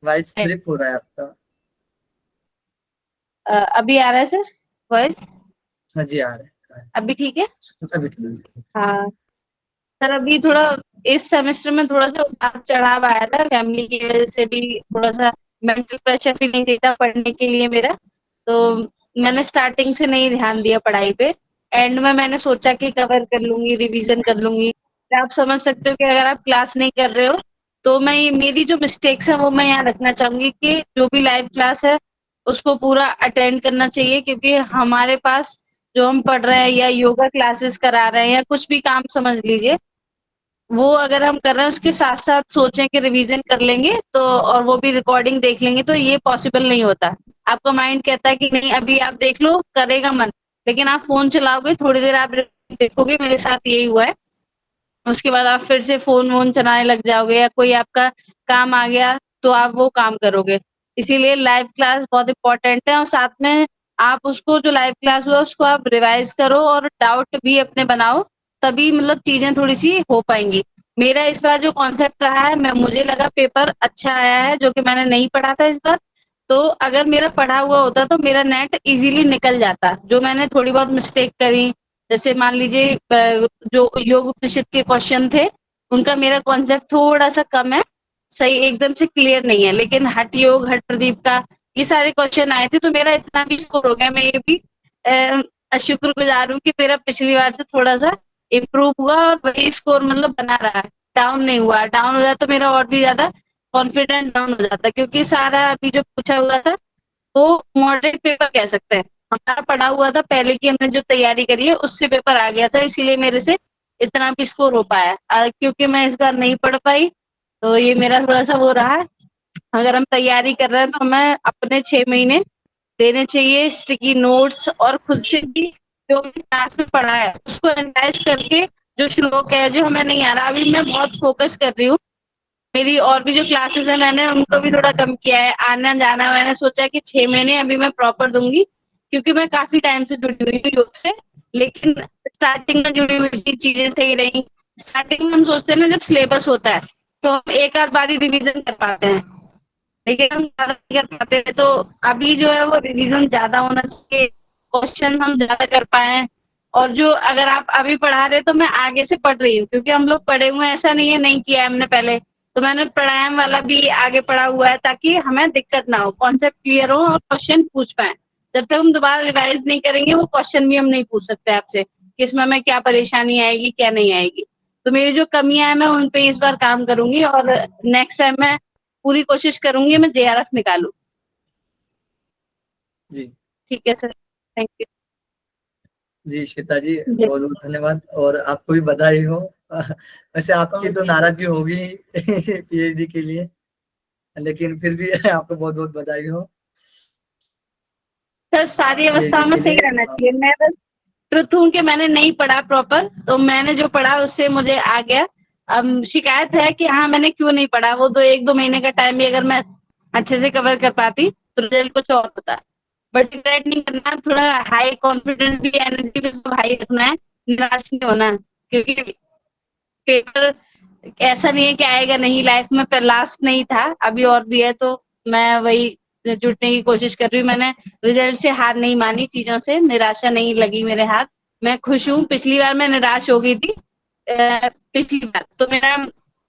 वॉइस ब्रेक हो रहा है आपका। अभी आ रहा है सर वॉइस? हाँ जी, आ रहा है। अभी ठीक है? अभी ठीक है। हाँ सर, अभी थोड़ा इस सेमेस्टर में थोड़ा सा उतार चढ़ाव आया था, फैमिली की वजह से भी थोड़ा सा मेंटल प्रेशर भी नहीं देता पढ़ने के लिए मेरा। तो मैंने स्टार्टिंग से नहीं ध्यान दिया पढ़ाई पे। एंड में मैंने सोचा कि कवर कर लूंगी, रिवीजन कर लूंगी। आप समझ सकते हो कि अगर आप क्लास नहीं कर रहे हो तो मैं मेरी जो मिस्टेक्स है वो मैं यहाँ रखना चाहूंगी कि जो भी लाइव क्लास है उसको पूरा अटेंड करना चाहिए, क्योंकि हमारे पास जो हम पढ़ रहे हैं या योगा क्लासेस करा रहे हैं या कुछ भी काम समझ लीजिए, वो अगर हम कर रहे हैं उसके साथ साथ सोचें कि रिवीजन कर लेंगे तो, और वो भी रिकॉर्डिंग देख लेंगे, तो ये पॉसिबल नहीं होता। आपका माइंड कहता है कि नहीं अभी आप देख लो, करेगा मन, लेकिन आप फोन चलाओगे, थोड़ी देर आप देखोगे, मेरे साथ यही हुआ है, उसके बाद आप फिर से फोन वोन चलाने लग जाओगे या कोई आपका काम आ गया तो आप वो काम करोगे। इसीलिए लाइव क्लास बहुत इंपॉर्टेंट है, और साथ में आप उसको जो लाइव क्लास हुआ उसको आप रिवाइज करो और डाउट भी अपने बनाओ, तभी मतलब चीजें थोड़ी सी हो पाएंगी। मेरा इस बार जो कॉन्सेप्ट रहा है, मुझे लगा पेपर अच्छा आया है, जो कि मैंने नहीं पढ़ा था इस बार। तो अगर मेरा पढ़ा हुआ होता तो मेरा नेट इजीली निकल जाता। जो मैंने थोड़ी बहुत मिस्टेक करी, जैसे मान लीजिए जो योग उपनिषद के क्वेश्चन थे उनका मेरा कॉन्सेप्ट थोड़ा सा कम है, सही एकदम से क्लियर नहीं है, लेकिन हठ योग, हठ प्रदीप का ये सारे क्वेश्चन आए थे तो मेरा इतना भी स्कोर हो गया। मैं ये भी शुक्रगुजार हूँ कि मेरा पिछली बार से थोड़ा सा इम्प्रूव हुआ और वही स्कोर मतलब बना रहा है, डाउन नहीं हुआ। डाउन हो जाता तो मेरा और भी ज्यादा कॉन्फिडेंस डाउन हो जाता, क्योंकि सारा अभी जो पूछा हुआ था वो मॉडरेट पेपर कह सकते हैं। हमारा पढ़ा हुआ था पहले की, हमने जो तैयारी करी है उससे पेपर आ गया था, इसीलिए मेरे से इतना भी स्कोर हो पाया। क्योंकि मैं इस बार नहीं पढ़ पाई तो ये मेरा थोड़ा सा वो रहा है। अगर हम तैयारी कर रहे हैं तो हमें अपने 6 महीने देने चाहिए स्टिकी नोट्स, और खुद से भी जो भी क्लास में पढ़ा है उसको एनालाइज करके, जो श्लोक है जो हमें नहीं आ रहा, अभी मैं बहुत फोकस कर रही हूँ। मेरी और भी जो क्लासेस है मैंने उनको भी थोड़ा कम किया है, आना जाना मैंने सोचा कि 6 महीने अभी मैं प्रॉपर दूंगी, क्योंकि मैं काफी टाइम से जुड़ी हुई हूँ योग से। लेकिन स्टार्टिंग में जुड़ी हुई थी, चीजें सही रही। स्टार्टिंग में हम सोचते हैं ना जब सिलेबस होता है तो हम एक आध बार ही रिविजन कर पाते हैं, लेकिन हम ज्यादा नहीं कर पाते हैं। तो अभी जो है वो रिविजन ज्यादा होना चाहिए, क्वेश्चन हम ज्यादा कर पाए। और जो अगर आप अभी पढ़ा रहे तो मैं आगे से पढ़ रही हूँ, क्योंकि हम लोग पढ़े हुए हैं, ऐसा नहीं है नहीं किया है हमने पहले, तो मैंने प्राणायाम वाला भी आगे पढ़ा हुआ है ताकि हमें दिक्कत ना हो, कॉन्सेप्ट क्लियर हो और क्वेश्चन पूछ पाए। जब तक हम दोबारा रिवाइज नहीं करेंगे वो क्वेश्चन भी हम नहीं पूछ सकते आपसे कि इसमें हमें क्या परेशानी आएगी क्या नहीं आएगी। तो मेरी जो कमियां हैं मैं उन पे इस बार काम करूंगी, और नेक्स्ट टाइम मैं पूरी कोशिश करूंगी मैं JRF निकालूं। जी ठीक है सर, थैंक यू। जी श्वेता जी, बहुत बहुत धन्यवाद, और आपको भी बधाई हो। वैसे आपकी तो नाराजगी होगी PhD के लिए, लेकिन फिर भी आपको बहुत बहुत बधाई हो सर सारी अवस्थाओं PhD में के सही लिए। रहना चाहिए। मैं बस ट्रुथ हूँ कि मैंने नहीं पढ़ा प्रॉपर, तो मैंने जो पढ़ा उससे मुझे आ गया। अब शिकायत है कि हाँ मैंने क्यों नहीं पढ़ा, वो 1-2 महीने का टाइम भी अगर मैं अच्छे से कवर कर पाती तो रिजल्ट कुछ और होता। बट रिग्रेट नहीं करना, थोड़ा हाई कॉन्फिडेंस भी, एनर्जी भी सब हाई रखना है, निराश नहीं होना, क्योंकि पेपर ऐसा नहीं है कि आएगा नहीं, लाइफ में पर लास्ट नहीं था, अभी और भी है। तो मैं वही जुटने की कोशिश कर रही हूँ। मैंने रिजल्ट से हार नहीं मानी, चीजों से निराशा नहीं लगी मेरे हाथ। मैं खुश हूँ। पिछली बार मैं निराश हो गई थी, पिछली बार तो मेरा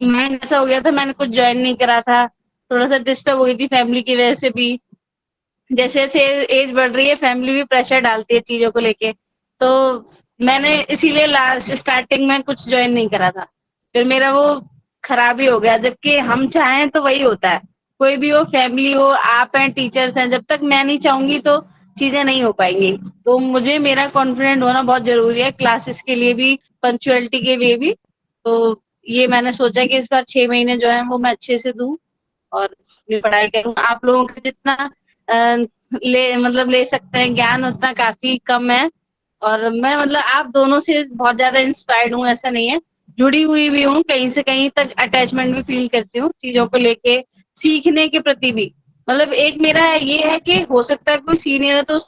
माइंड ऐसा हो गया था, मैंने कुछ ज्वाइन नहीं करा था, थोड़ा सा डिस्टर्ब हो गई थी फैमिली की वजह से भी। जैसे जैसे एज बढ़ रही है फैमिली भी प्रेशर डालती है चीजों को लेके, तो मैंने इसीलिए लास्ट स्टार्टिंग में कुछ ज्वाइन नहीं करा था, फिर मेरा वो खराब ही हो गया। जबकि हम चाहें तो वही होता है, कोई भी हो, फैमिली हो, आप हैं, टीचर्स हैं, जब तक मैं नहीं चाहूंगी तो चीजें नहीं हो पाएंगी। तो मुझे मेरा कॉन्फिडेंट होना बहुत जरूरी है, क्लासेस के लिए भी, पंक्चुअलिटी के लिए भी। तो ये मैंने सोचा कि इस बार 6 महीने जो है वो मैं अच्छे से दूं और अपनी पढ़ाई करूं। आप लोगों का जितना ले सकते हैं ज्ञान उतना काफी कम है, और मैं मतलब आप दोनों से बहुत ज्यादा इंस्पायर्ड हूँ, ऐसा नहीं है, जुड़ी हुई भी हूँ, कहीं से कहीं तक अटैचमेंट भी फील करती हूँ चीजों को लेके, सीखने के प्रति भी। मतलब एक मेरा ये है कि हो सकता है कोई सीनियर है तो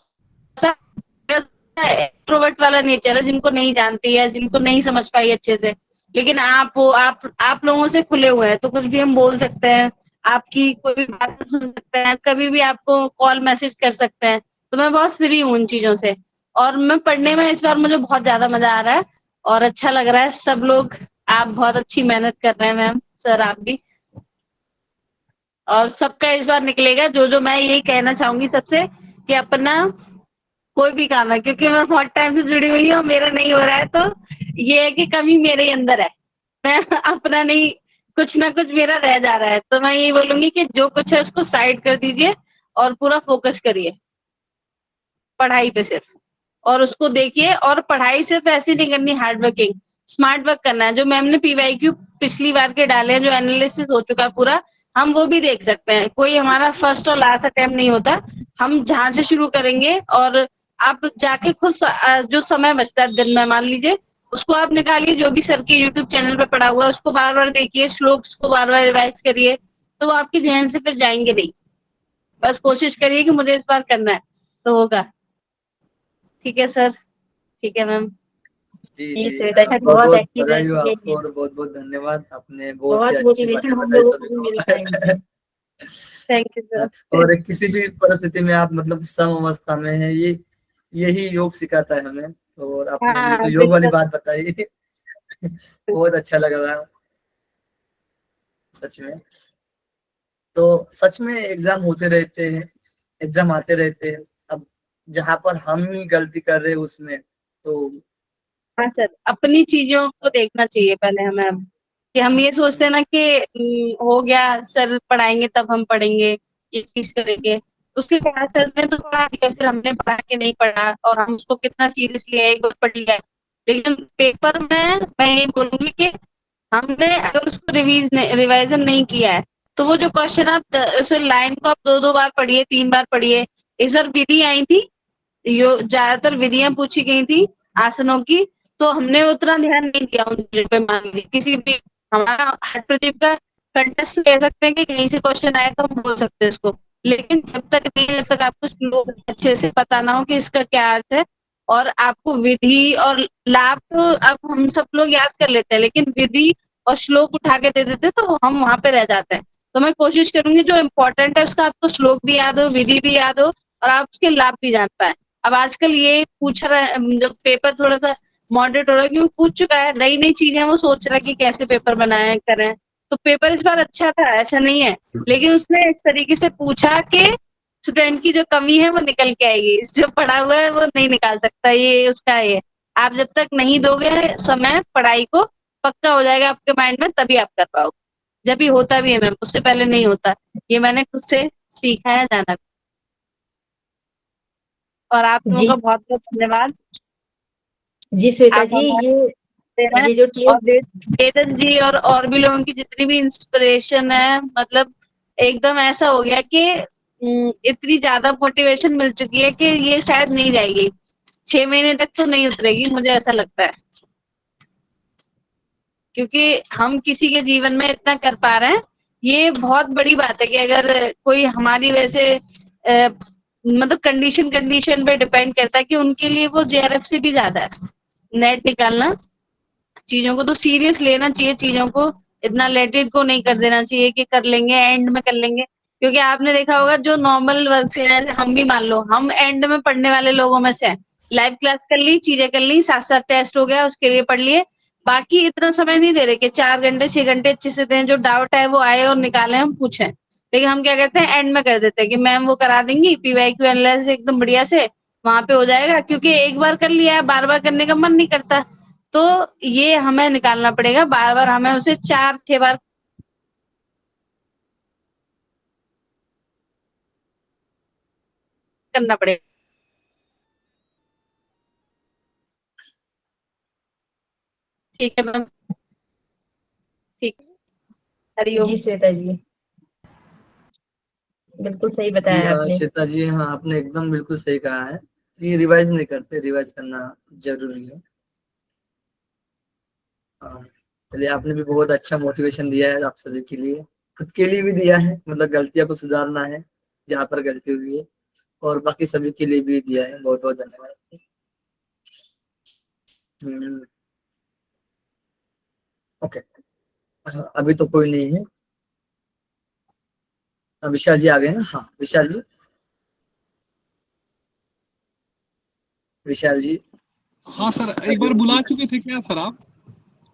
एक्ट्रोवर्ट वाला नेचर है, जिनको नहीं जानती है, जिनको नहीं समझ पाई अच्छे से, लेकिन आप वो आप लोगों से खुले हुए हैं तो कुछ भी हम बोल सकते हैं, आपकी कोई भी बात सुन सकते हैं, कभी भी आपको कॉल मैसेज कर सकते हैं। तो मैं बहुत फ्री हूँ उन चीजों से, और मैं पढ़ने में इस बार मुझे बहुत ज्यादा मजा आ रहा है और अच्छा लग रहा है। सब लोग, आप बहुत अच्छी मेहनत कर रहे हैं मैम, सर आप भी, और सबका इस बार निकलेगा। जो मैं यही कहना चाहूंगी सबसे कि अपना कोई भी काम है, क्योंकि मैं बहुत टाइम से जुड़ी हुई हूँ, मेरा नहीं हो रहा है तो ये है कि कमी मेरे अंदर है, मैं अपना नहीं कुछ ना कुछ मेरा रह जा रहा है, तो मैं यही बोलूंगी कि जो कुछ है उसको साइड कर दीजिए और पूरा फोकस करिए पढ़ाई पे सिर्फ, और उसको देखिए। और पढ़ाई सिर्फ ऐसी नहीं करनी, हार्ड वर्किंग, स्मार्ट वर्क करना है। जो मैम ने पीवाईक्यू पिछली बार के डाले हैं, जो एनालिसिस हो चुका है पूरा, हम वो भी देख सकते हैं। कोई हमारा फर्स्ट और लास्ट अटेम्प्ट नहीं होता, हम जहां से शुरू करेंगे। और आप जाके खुद जो समय बचता है दिन में, मान लीजिए, उसको आप निकालिए, जो भी सर के यूट्यूब चैनल पे पड़ा हुआ है उसको बार बार देखिए, श्लोक को बार बार रिवाइज करिए, तो वो आपके ध्यान से फिर जाएंगे नहीं। बस कोशिश करिए कि मुझे इस बार करना है तो होगा। ठीक है सर, ठीक है मैम। जी जी जी, श्वेता जी बहुत बहुत बहुत एक्टिव बधाई हो रहती है, आपको और बहुत बहुत धन्यवाद, आपने बहुत बहुत ही अच्छी मोटिवेशन बातें हम बताई लोगों को सभी भी को। मिलता है। Thank you sir. और किसी भी परिस्थिति में आप मतलब सम अवस्था में है, ये यही योग सिखाता है हमें। और आपने हाँ बिल्कुल योग वाली बिल्कुल। बात बताई, बहुत अच्छा लग रहा सच में। तो सच में एग्जाम होते रहते हैं, एग्जाम आते रहते हैं। अब जहाँ पर हम ही गलती कर रहे हैं उसमें तो हाँ सर, अपनी चीजों को देखना चाहिए पहले हमें। अब कि हम ये सोचते हैं ना कि हो गया, सर पढ़ाएंगे तब हम पढ़ेंगे, ये चीज करेंगे, उसके बाद सर ने तो पढ़ा दिया, फिर हमने पढ़ा के नहीं पढ़ा और हम उसको कितना सीरियस लिया, एक बार पढ़ लिया। लेकिन पेपर में मैं ये बोलूंगी कि हमने अगर उसको रिवाइजन नहीं किया है, तो वो जो क्वेश्चन आप उस लाइन को आप दो दो बार पढ़िए, तीन बार पढ़िए। इस बार विधि आई थी, यो ज्यादातर विधियां पूछी गई थी आसनों की, तो हमने उतना ध्यान नहीं दिया उन चीजों पे। मान लीजिए किसी भी हमारा हर प्रदीप का कंटेस्ट कह सकते हैं कि कहीं से क्वेश्चन आए तो हम बोल सकते हैं इसको, लेकिन जब तक नहीं, जब तक आपको श्लोक अच्छे से पता ना हो कि इसका क्या अर्थ है, और आपको विधि और लाभ तो अब हम सब लोग याद कर लेते हैं, लेकिन विधि और श्लोक उठा के दे देते तो हम वहां पे रह जाते हैं। तो मैं कोशिश करूंगी जो इम्पोर्टेंट है उसका आपको श्लोक भी याद हो, विधि भी याद हो, और आप उसके लाभ भी जान पाए। अब आजकल ये पूछ रहा है, जो पेपर थोड़ा सा मॉडरेट हो रहा है क्योंकि पूछ चुका है, नई नई चीजें वो सोच रहा है कि कैसे पेपर बनाए करें। तो पेपर इस बार अच्छा था, ऐसा नहीं है, लेकिन उसने इस तरीके से पूछा कि स्टूडेंट की जो कमी है वो निकल के आएगी, जो पढ़ा हुआ है वो नहीं निकाल सकता, ये उसका ये। आप जब तक नहीं दोगे समय पढ़ाई को, पक्का हो जाएगा आपके माइंड में, तभी आप कर पाओगे। जब भी होता भी है मैम, उससे पहले नहीं होता। ये मैंने खुद से सीखा है, जाना भी। और आप लोगों जी का बहुत बहुत धन्यवाद। जी श्वेता आप जी, हमारे ये जो और टेस्ट, वेदन जी और भी लोगों की जितनी भी इंस्पिरेशन है, मतलब एकदम ऐसा हो गया कि इतनी ज्यादा मोटिवेशन मिल चुकी है कि ये शायद नहीं जाएगी, 6 महीने तक तो नहीं उतरेगी, मुझे ऐसा लगता है। क्योंकि हम किसी के जीवन में इतना कर पा रहे हैं, ये बहुत बड़ी बात है। कि अगर कोई हमारी वैसे मतलब कंडीशन पे डिपेंड करता है कि उनके लिए वो जेआरएफ से भी ज्यादा है नेट निकालना। चीजों को तो सीरियस लेना चाहिए, चीजों को इतना लेट इट को नहीं कर देना चाहिए कि कर लेंगे एंड में कर लेंगे। क्योंकि आपने देखा होगा जो नॉर्मल वर्क से है, हम भी मान लो हम एंड में पढ़ने वाले लोगों में से हैं। लाइव क्लास कर ली, चीजें कर ली, साथ साथ टेस्ट हो गया उसके लिए पढ़ लिए, बाकी इतना समय नहीं दे रहे कि 4 घंटे 6 घंटे अच्छे से दें, जो डाउट है वो आए और निकाले हम पूछें। लेकिन हम क्या करते हैं, एंड में कर देते हैं कि मैम वो करा देंगी, पीवाईक्यू एनालिसिस एकदम बढ़िया से वहां पे हो जाएगा। क्योंकि एक बार कर लिया है, बार बार करने का मन नहीं करता। तो ये हमें निकालना पड़ेगा, बार बार हमें उसे 4-6 बार करना पड़ेगा। ठीक है मैम, ठीक है, हरिओम। जी श्वेता जी बिल्कुल सही जी बताया आपने। श्वेता जी, हाँ आपने एकदम बिल्कुल सही कहा है कि रिवाइज नहीं करते, रिवाइज करना जरूरी है। हाँ, चलिए, आपने भी बहुत अच्छा मोटिवेशन दिया है आप सभी के लिए, खुद के लिए भी दिया है, मतलब गलतियों को सुधारना है जहाँ पर गलती हुई है, और बाकी सभी के लिए भी दिया है। बहुत बहुत धन्यवाद। ओके, अभी तो कोई नहीं है। विशाल जी आ गए ना? हाँ विशाल जी, विशाल जी। हाँ सर, एक बार बुला चुके थे क्या सर आप?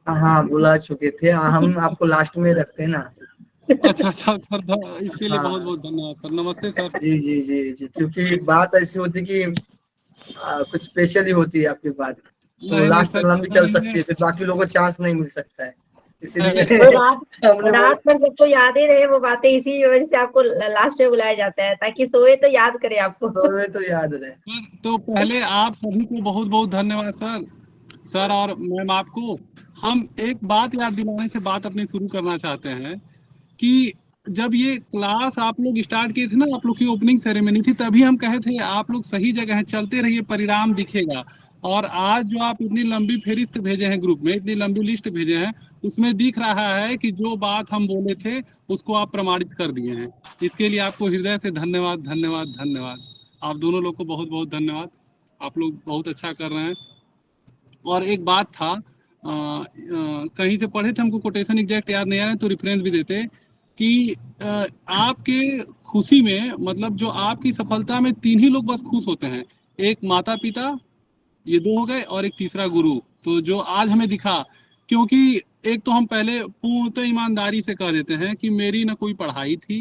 हाँ बुला चुके थे, हम आपको लास्ट में रखते हैं ना। अच्छा अच्छा सर, इसके लिए बहुत हाँ बहुत धन्यवाद सर। नमस्ते सर। जी जी जी जी, क्योंकि बात ऐसी होती कि कुछ स्पेशल ही होती है आपकी बात, तो नहीं नहीं लास्ट तक सर, लंबी पता चल नहीं सकती है। है, फिर बाकी लोगों को चांस नहीं मिल सकता है। इसीलिए वो रात हमने रात भर सबको याद ही रहे वो बातें, इसी वजह से आपको लास्ट में बुलाया जाता है ताकि सोए तो याद करे आपको। सोए तो याद रहे। तो पहले आप सभी को बहुत बहुत धन्यवाद सर और मैम आपको। हम एक बात याद दिलाने से बात अपनी शुरू करना चाहते हैं कि जब ये क्लास आप लोग स्टार्ट किए थे ना, आप लोग की ओपनिंग सेरेमनी थी, तभी हम कहे थे आप लोग सही जगह हैं, चलते रहिए, परिणाम दिखेगा। और आज जो आप इतनी लंबी फेरिस्त भेजे हैं ग्रुप में, इतनी लंबी लिस्ट भेजे हैं, उसमें दिख रहा है कि जो बात हम बोले थे उसको आप प्रमाणित कर दिए हैं। इसके लिए आपको हृदय से धन्यवाद धन्यवाद धन्यवाद। आप दोनों लोग को बहुत बहुत धन्यवाद, आप लोग बहुत अच्छा कर रहे हैं। और एक बात था, कहीं से पढ़े थे, हमको कोटेशन एग्जैक्ट याद नहीं आ रहा है तो रेफरेंस भी देते कि आपके खुशी में, मतलब जो आपकी सफलता में 3 ही लोग बस खुश होते हैं, एक माता पिता, ये 2 हो गए, और एक तीसरा गुरु। तो जो आज हमें दिखा, क्योंकि एक तो हम पहले पूर्णतः ईमानदारी से कह देते हैं कि मेरी न कोई पढ़ाई थी,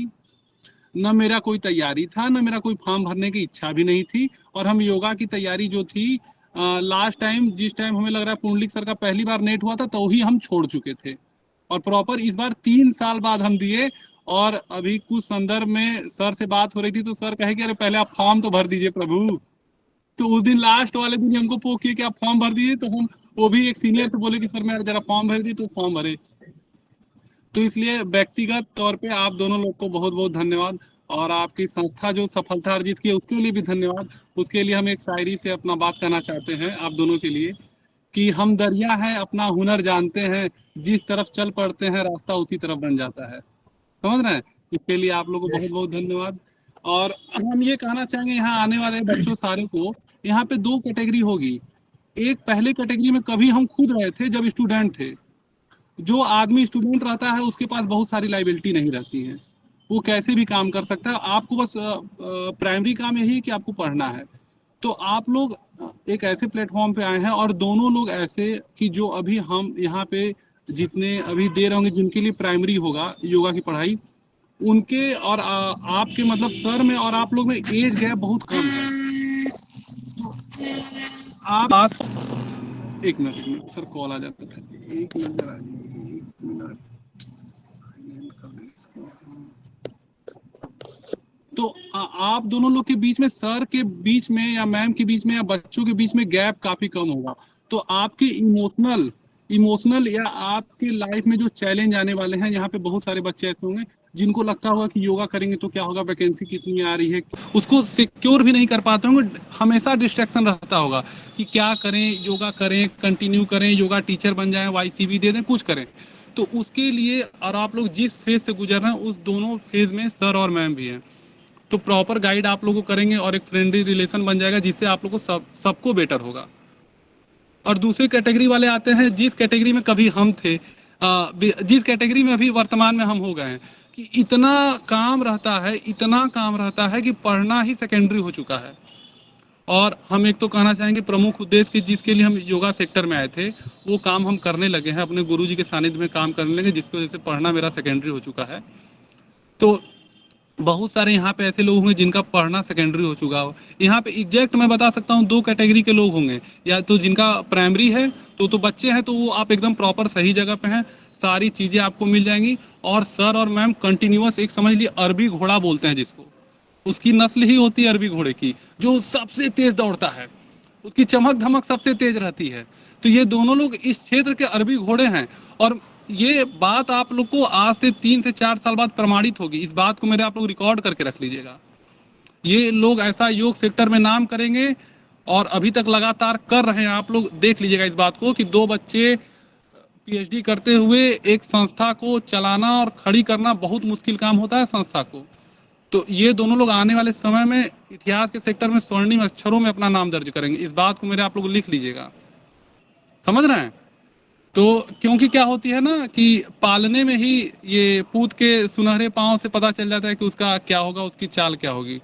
न मेरा कोई तैयारी था, न मेरा कोई फॉर्म भरने की इच्छा भी नहीं थी, और हम योगा की तैयारी जो थी लास्ट टाइम, जिस टाइम हमें लग रहा है पुंडलिक सर का पहली बार नेट हुआ था तो ही हम छोड़ चुके थे, और प्रॉपर इस बार 3 साल बाद हम दिए। और अभी कुछ संदर्भ में सर से बात हो रही थी तो सर कहे कि अरे पहले आप फॉर्म तो भर दीजिए प्रभु। तो उस दिन लास्ट वाले दिन हमको पोक किए कि आप फॉर्म भर दीजिए, तो हम वो भी एक सीनियर से बोले कि सर मैं जरा फॉर्म भर दी, तो फॉर्म भरे। तो इसलिए व्यक्तिगत तौर पे आप दोनों लोग को बहुत बहुत धन्यवाद, और आपकी संस्था जो सफलता अर्जित की है उसके लिए भी धन्यवाद। उसके लिए हम एक शायरी से अपना बात कहना चाहते हैं आप दोनों के लिए कि हम दरिया हैं अपना हुनर जानते हैं, जिस तरफ चल पड़ते हैं रास्ता उसी तरफ बन जाता है। समझ रहे हैं? इसके लिए आप लोगों को बहुत बहुत धन्यवाद। और हम ये कहना चाहेंगे यहाँ आने वाले बच्चों सारे को, यहाँ पे 2 कैटेगरी होगी। एक पहले कैटेगरी में कभी हम खुद रहे थे जब स्टूडेंट थे। जो आदमी स्टूडेंट रहता है उसके पास बहुत सारी लाइबिलिटी नहीं रहती है, वो कैसे भी काम कर सकता है। आपको बस प्राइमरी काम यही है कि आपको पढ़ना है। तो आप लोग एक ऐसे प्लेटफॉर्म पे आए हैं, और दोनों लोग ऐसे कि जो अभी हम यहाँ पे जितने अभी दे रहे होंगे, जिनके लिए प्राइमरी होगा योगा की पढ़ाई, उनके और आपके मतलब सर में और आप लोग में एज गैप बहुत कम है। तो आप एक मिनट सर कॉल आ जाता था, 1 मिनट जरा, 1 मिनट साइलेंट कर दें इसको। तो आप दोनों लोग के बीच में, सर के बीच में या मैम के बीच में या बच्चों के बीच में गैप काफी कम होगा। तो आपके इमोशनल या आपके लाइफ में जो चैलेंज आने वाले हैं, यहाँ पे बहुत सारे बच्चे ऐसे होंगे जिनको लगता होगा कि योगा करेंगे तो क्या होगा, वैकेंसी कितनी आ रही है, उसको सिक्योर भी नहीं कर पाते होंगे, हमेशा डिस्ट्रैक्शन रहता होगा कि क्या करें, योगा करें, कंटिन्यू करें, योगा टीचर बन जाएं, YCB दे दें, कुछ करें। तो उसके लिए, और आप लोग जिस फेज से गुजर रहे हैं उस दोनों फेज में सर और मैम भी हैं, तो प्रॉपर गाइड आप लोगों को करेंगे और एक फ्रेंडली रिलेशन बन जाएगा, जिससे आप लोगों को सबको बेटर होगा। और दूसरे कैटेगरी वाले आते हैं, जिस कैटेगरी में कभी हम थे, जिस कैटेगरी में अभी वर्तमान में हम हो गए हैं, कि इतना काम रहता है कि पढ़ना ही सेकेंडरी हो चुका है। और हम एक तो कहना चाहेंगे प्रमुख उद्देश्य कि जिसके लिए हम योगा सेक्टर में आए थे, वो काम हम करने लगे हैं, अपने गुरुजी के सानिध्य में काम करने लगे, जिसकी वजह से पढ़ना मेरा सेकेंडरी हो चुका है। तो बहुत सारे यहाँ पे ऐसे लोग होंगे जिनका पढ़ना सेकेंडरी हो चुका हो। यहाँ पे एग्जैक्ट मैं बता सकता हूँ 2 कैटेगरी के लोग होंगे, या तो जिनका प्राइमरी है तो बच्चे हैं, तो वो आप एकदम प्रॉपर सही जगह पे हैं, सारी चीजें आपको मिल जाएंगी। और सर और मैम कंटिन्यूअस, एक समझ लीजिए अरबी घोड़ा बोलते हैं जिसको, उसकी नस्ल ही होती है अरबी घोड़े की, जो सबसे तेज दौड़ता है, उसकी चमक धमक सबसे तेज रहती है। तो ये दोनों लोग इस क्षेत्र के अरबी घोड़े हैं, और ये बात आप लोग को आज से 3 से 4 साल बाद प्रमाणित होगी। इस बात को मेरे आप लोग रिकॉर्ड करके रख लीजिएगा। ये लोग ऐसा योग सेक्टर में नाम करेंगे, और अभी तक लगातार कर रहे हैं। आप लोग देख लीजिएगा इस बात को कि 2 बच्चे PhD करते हुए एक संस्था को चलाना और खड़ी करना बहुत मुश्किल काम होता है संस्था को। तो ये दोनों लोग आने वाले समय में इतिहास के सेक्टर में स्वर्णिम अक्षरों में अपना नाम दर्ज करेंगे। इस बात को मेरे आप लोग लिख लीजिएगा, समझ रहे हैं? तो क्योंकि क्या होती है ना कि पालने में ही ये पूत के सुनहरे पांव से पता चल जाता है कि उसका क्या होगा, उसकी चाल क्या होगी।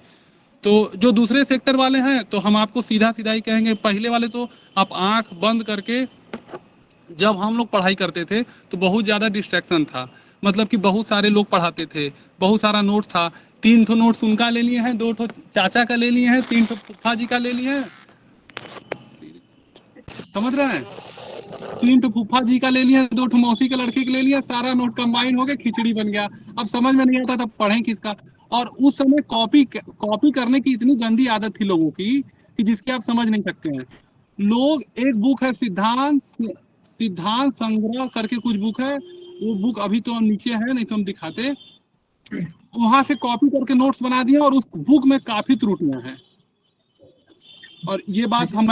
तो जो दूसरे सेक्टर वाले हैं, तो हम आपको सीधा सीधा ही कहेंगे, पहले वाले तो आप आंख बंद करके, जब हम लोग पढ़ाई करते थे तो बहुत ज़्यादा डिस्ट्रैक्शन था, मतलब कि बहुत सारे लोग पढ़ाते थे, बहुत सारा नोट था, 3 ठो नोट्स उनका ले लिए हैं, 2 ठो चाचा का ले लिए हैं, 3 ठो फूफा जी का ले लिए हैं, समझ रहे हैं? तीन ठो फूफा जी का ले लिया, दो ठो मौसी के लड़के के ले लिया, सारा नोट कंबाइन हो गया, खिचड़ी बन गया। अब समझ में नहीं आता था पढ़ें किसका। और उस समय कॉपी करने की इतनी गंदी आदत थी लोगों की कि जिसकी आप समझ नहीं सकते हैं। लोग, एक बुक है सिद्धांत संग्रह करके कुछ बुक है, वो बुक अभी तो नीचे है, नहीं तो हम दिखाते, वहां से कॉपी करके नोट्स बना दिए और उस बुक में काफी त्रुटियां हैं। और ये बात हम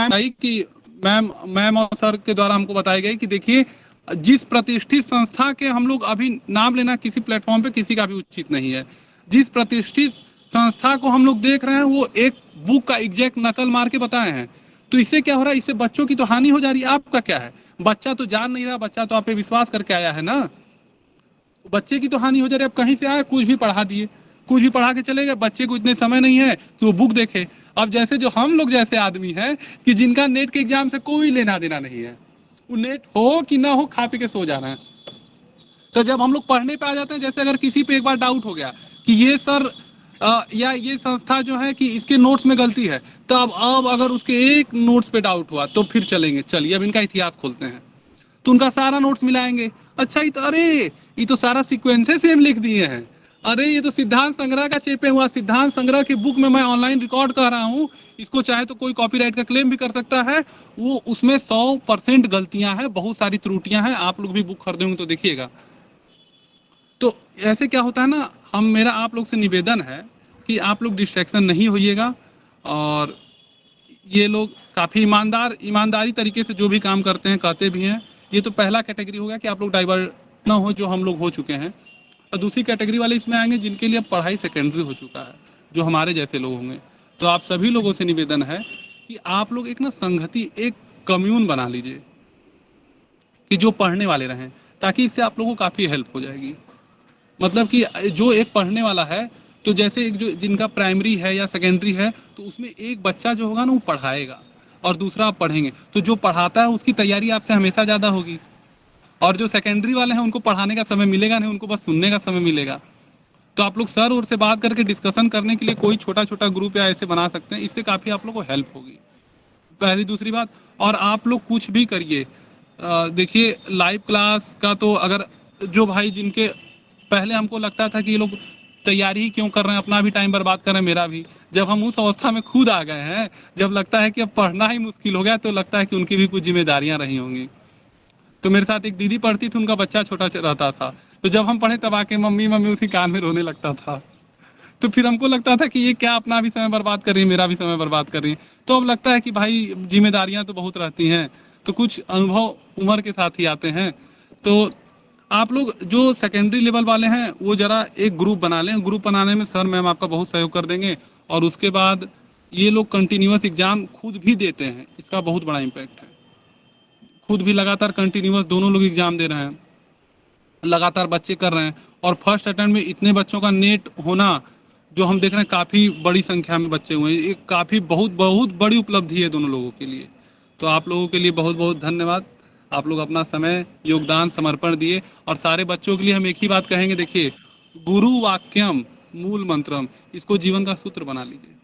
मैम और सर के द्वारा हमको बताई गई कि देखिए, जिस प्रतिष्ठित संस्था के हम लोग अभी नाम लेना किसी प्लेटफॉर्म पे किसी का भी उचित नहीं है, जिस प्रतिष्ठित संस्था को हम लोग देख रहे हैं वो एक बुक का एग्जैक्ट नकल मार के बताए हैं। तो इससे क्या हो रहा है, इससे बच्चों की तो हानि हो जा रही है। आपका क्या है, बच्चा तो जान नहीं रहा, बच्चा तो आप पे विश्वास करके आया है ना, बच्चे की तो हानि हो जा रही है। अब कहीं से आए, कुछ भी पढ़ा दिए, कुछ भी पढ़ा के चले गए, बच्चे को इतने समय नहीं है कि वो बुक देखे। अब जैसे जो हम लोग जैसे आदमी हैं कि जिनका नेट के एग्जाम से कोई लेना देना नहीं है, वो नेट हो कि ना हो खा पी के सो जा रहे हैं। तो जब हम लोग पढ़ने पे आ जाते हैं, जैसे अगर किसी पे एक बार डाउट हो गया कि ये सर या ये संस्था जो है कि इसके नोट्स में गलती है, तो अब अगर उसके एक नोट्स पे डाउट हुआ तो फिर चलेंगे, चलिए अब इनका इतिहास खोलते हैं, तो उनका सारा नोट्स मिलाएंगे। अच्छा, ये तो अरे ये तो सारा सीक्वेंसेस सेम लिख दिए हैं, अरे ये तो सिद्धांत संग्रह का चेपे हुआ, सिद्धांत संग्रह की बुक में मैं ऑनलाइन रिकॉर्ड कर रहा हूँ, इसको चाहे तो कोई कॉपीराइट का क्लेम भी कर सकता है। वो उसमें 100% गलतियां हैं, बहुत सारी त्रुटियां हैं, आप लोग भी बुक खरीदेंगे तो देखिएगा। तो ऐसे क्या होता है ना, मेरा आप लोग से निवेदन है कि आप लोग डिस्ट्रैक्शन नहीं होइएगा, और ये लोग काफ़ी ईमानदारी तरीके से जो भी काम करते हैं कहते भी हैं। ये तो पहला कैटेगरी हो गया कि आप लोग डाइवर्ट ना हो, जो हम लोग हो चुके हैं। और दूसरी कैटेगरी वाले इसमें आएंगे जिनके लिए अब पढ़ाई सेकेंडरी हो चुका है, जो हमारे जैसे लोग होंगे। तो आप सभी लोगों से निवेदन है कि आप लोग एक ना संगति, एक कम्यून बना लीजिए कि जो पढ़ने वाले रहें, ताकि इससे आप लोगों को काफ़ी हेल्प हो जाएगी। मतलब कि जो एक पढ़ने वाला है, तो जैसे एक जो जिनका प्राइमरी है या सेकेंडरी है, तो उसमें एक बच्चा जो होगा ना वो पढ़ाएगा और दूसरा आप पढ़ेंगे, तो जो पढ़ाता है उसकी तैयारी आपसे हमेशा ज़्यादा होगी। और जो सेकेंडरी वाले हैं उनको पढ़ाने का समय मिलेगा नहीं, उनको बस सुनने का समय मिलेगा। तो आप लोग सर और से बात करके डिस्कशन करने के लिए कोई छोटा छोटा ग्रुप या ऐसे बना सकते हैं, इससे काफ़ी आप लोग को हेल्प होगी, पहली। दूसरी बात, और आप लोग कुछ भी करिए, देखिए लाइव क्लास का तो अगर जो भाई जिनके पहले हमको लगता था कि ये लोग तैयारी ही क्यों कर रहे हैं, अपना भी टाइम बर्बाद कर रहे हैं, मेरा भी, जब हम उस अवस्था में खुद आ गए हैं, जब लगता है कि अब पढ़ना ही मुश्किल हो गया, तो लगता है कि उनकी भी कुछ जिम्मेदारियां रही होंगी। तो मेरे साथ एक दीदी पढ़ती थी, उनका बच्चा छोटा रहता था, तो जब हम पढ़े तब आके मम्मी मम्मी उसी कान में रोने लगता था। तो फिर हमको लगता था कि ये क्या अपना भी समय बर्बाद कर रही है, मेरा भी समय बर्बाद कर रही है। तो अब लगता है कि भाई जिम्मेदारियां तो बहुत रहती हैं, तो कुछ अनुभव उम्र के साथ ही आते हैं। तो आप लोग जो सेकेंडरी लेवल वाले हैं वो जरा एक ग्रुप बना लें, ग्रुप बनाने में सर मैम आपका बहुत सहयोग कर देंगे। और उसके बाद ये लोग कंटिन्यूअस एग्जाम खुद भी देते हैं, इसका बहुत बड़ा इम्पैक्ट है। खुद भी लगातार कंटिन्यूअस दोनों लोग एग्जाम दे रहे हैं, लगातार बच्चे कर रहे हैं, और फर्स्ट अटेम्प्ट में इतने बच्चों का नेट होना जो हम देख रहे हैं, काफ़ी बड़ी संख्या में बच्चे हुए हैं, एक काफ़ी बहुत बड़ी उपलब्धि है दोनों लोगों के लिए। तो आप लोगों के लिए बहुत बहुत धन्यवाद, आप लोग अपना समय योगदान समर्पण दिए। और सारे बच्चों के लिए हम एक ही बात कहेंगे, देखिए गुरु वाक्यम मूल मंत्रम, इसको जीवन का सूत्र बना लीजिए।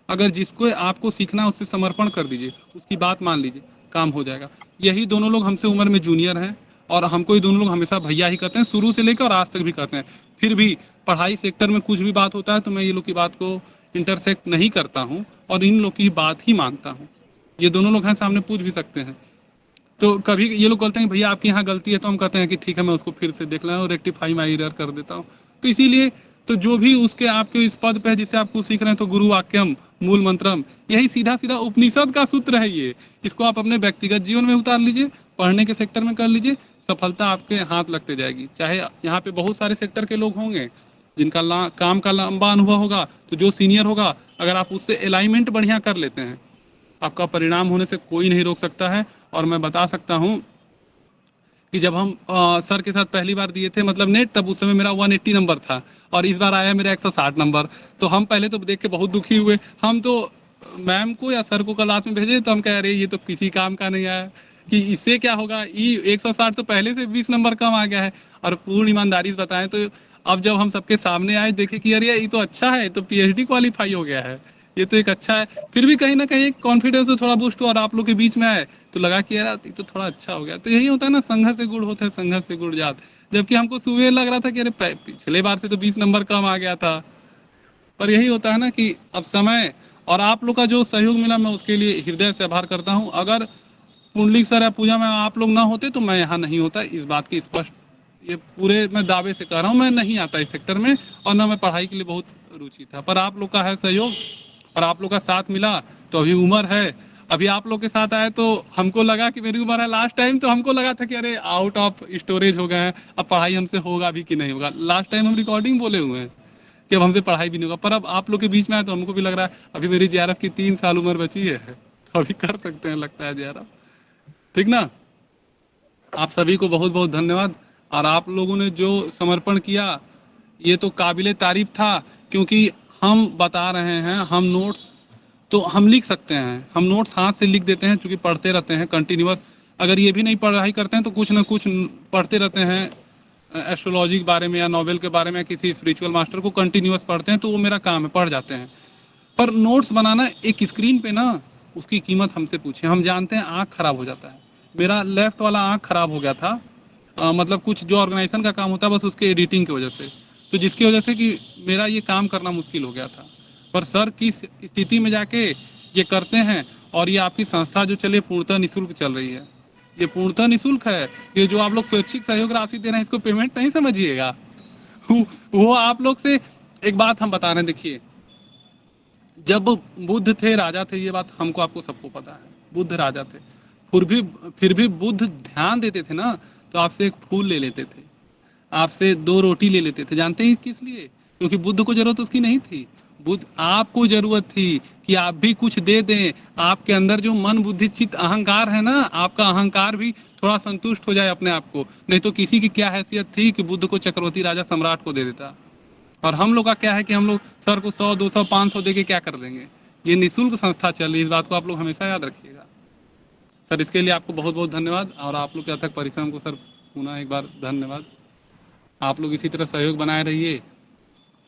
अगर जिसको आपको सीखना है उससे समर्पण कर दीजिए, उसकी बात मान लीजिए, काम हो जाएगा। यही दोनों लोग हमसे उम्र में जूनियर हैं, और हमको ये दोनों लोग हमेशा भैया ही कहते हैं, शुरू से लेकर और आज तक भी कहते हैं। फिर भी पढ़ाई सेक्टर में कुछ भी बात होता है तो मैं ये लोग की बात को इंटरसेक्ट नहीं करता हूँ, और इन लोग की बात ही मानता हूँ। ये दोनों लोग हैं, सामने पूछ भी सकते हैं। तो कभी ये लोग बोलते हैं भैया आपकी यहाँ गलती है, तो हम कहते हैं कि ठीक है, मैं उसको फिर से देख लें और रेक्टिफाई माई एरर कर देता हूँ। तो इसीलिए तो जो भी उसके आपके इस पद पे है जिससे आपको सीख रहे हैं, तो गुरु वाक्यम मूल मंत्रम, यही सीधा सीधा उपनिषद का सूत्र है ये। इसको आप अपने व्यक्तिगत जीवन में उतार लीजिए, पढ़ने के सेक्टर में कर लीजिए, सफलता आपके हाथ लगते जाएगी। चाहे यहाँ पे बहुत सारे सेक्टर के लोग होंगे जिनका काम का लंबा अनुभव होगा, तो जो सीनियर होगा अगर आप उससे अलाइनमेंट बढ़िया कर लेते हैं, आपका परिणाम होने से कोई नहीं रोक सकता है। और मैं बता सकता हूँ कि जब हम सर के साथ पहली बार दिए थे मतलब नेट, तब उस समय मेरा 180 नंबर था, और इस बार आया मेरा 160 नंबर। तो हम पहले तो देख के बहुत दुखी हुए, हम तो मैम को या सर को क्लास में भेजे, तो हम कह रहे ये तो किसी काम का नहीं आया, कि इससे क्या होगा, ये 160 तो पहले से 20 नंबर कम आ गया है। और पूर्ण ईमानदारी से बताएं तो अब जब हम सबके सामने आए, देखे कि अरे ये तो अच्छा है, तो PhD क्वालिफाई हो गया है, ये तो एक अच्छा है। फिर भी कहीं ना कहीं कॉन्फिडेंस तो थोड़ा बूस्ट हुआ और आप लोग के बीच में आए तो लगा कि यार ये तो थोड़ा अच्छा हो गया। तो यही होता है ना, संघर्ष से गुड़ होता है, संघर्ष से गुड़ जात। जबकि हमको सुबह लग रहा था कि अरे पिछले बार से तो 20 नंबर कम आ गया था। पर यही होता है ना कि अब समय और आप लोग का जो सहयोग मिला, मैं उसके लिए हृदय से आभार करता हूँ। अगर पुंडलिक सर या पूजा में आप लोग ना होते तो मैं यहाँ नहीं होता, इस बात की स्पष्ट, ये पूरे मैं दावे से कह रहा हूँ, मैं नहीं आता इस सेक्टर में और ना मैं पढ़ाई के लिए बहुत रुचि था। पर आप लोग का है सहयोग और आप लोग का साथ मिला तो अभी उम्र है। अभी आप लोग के साथ आए तो हमको लगा कि मेरी उम्र है। लास्ट टाइम तो हमको लगा था कि अरे आउट ऑफ स्टोरेज हो गए हैं, अब पढ़ाई हमसे होगा भी कि नहीं होगा। लास्ट टाइम हम रिकॉर्डिंग बोले हुए हैं कि अब हमसे पढ़ाई भी नहीं होगा। पर अब आप लोग के बीच में आए तो हमको भी लग रहा है अभी मेरी जेआरएफ की 3 साल उम्र बची है, तो अभी कर सकते हैं लगता है जेआरएफ। ठीक ना। आप सभी को बहुत बहुत धन्यवाद। और आप लोगों ने जो समर्पण किया ये तो काबिले तारीफ था, क्योंकि हम बता रहे हैं, हम नोट्स तो हम लिख सकते हैं, हम नोट्स हाथ से लिख देते हैं क्योंकि पढ़ते रहते हैं कंटिन्यूअस। अगर ये भी नहीं पढ़ाई करते हैं तो कुछ ना कुछ पढ़ते रहते हैं, एस्ट्रोलॉजी के बारे में या नॉवेल के बारे में या किसी स्पिरिचुअल मास्टर को कंटिन्यूअस पढ़ते हैं, तो वो मेरा काम है, पढ़ जाते हैं। पर नोट्स बनाना एक स्क्रीन पे ना, उसकी कीमत हमसे पूछे। हम जानते हैं आँख खराब हो जाता है। मेरा लेफ्ट वाला आँख खराब हो गया था, मतलब कुछ जो ऑर्गेनाइजेशन का काम होता है बस उसके एडिटिंग की वजह से, तो जिसकी वजह से कि मेरा ये काम करना मुश्किल हो गया था। पर सर किस स्थिति में जाके ये करते हैं, और ये आपकी संस्था जो चले पूर्णतः निःशुल्क चल रही है, ये पूर्णतः निःशुल्क है। ये जो आप लोग स्वैच्छिक सहयोग राशि दे रहे हैं इसको पेमेंट नहीं समझिएगा। वो आप लोग से एक बात हम बता रहे हैं, देखिए जब बुद्ध थे, राजा थे, ये बात हमको आपको सबको पता है, बुद्ध राजा थे, फिर भी बुद्ध ध्यान देते थे ना, तो आपसे एक फूल ले लेते थे, आपसे 2 रोटी ले लेते थे। जानते हैं किस लिए? क्योंकि बुद्ध को जरूरत उसकी नहीं थी, बुद्ध आपको जरूरत थी कि आप भी कुछ दे दें। आपके अंदर जो मन बुद्धि चित्त अहंकार है ना, आपका अहंकार भी थोड़ा संतुष्ट हो जाए अपने आप को। नहीं तो किसी की क्या हैसियत थी कि बुद्ध को चक्रवर्ती राजा सम्राट को दे देता। और हम लोग का क्या है कि हम लोग सर को 100 200 500 दे के क्या कर देंगे। ये निःशुल्क संस्था चल रही है, इस बात को आप लोग हमेशा याद रखिएगा। सर इसके लिए आपको बहुत बहुत धन्यवाद, और आप लोग के अथक परिश्रम को सर पुनः एक बार धन्यवाद। आप लोग इसी तरह सहयोग बनाए रहिए,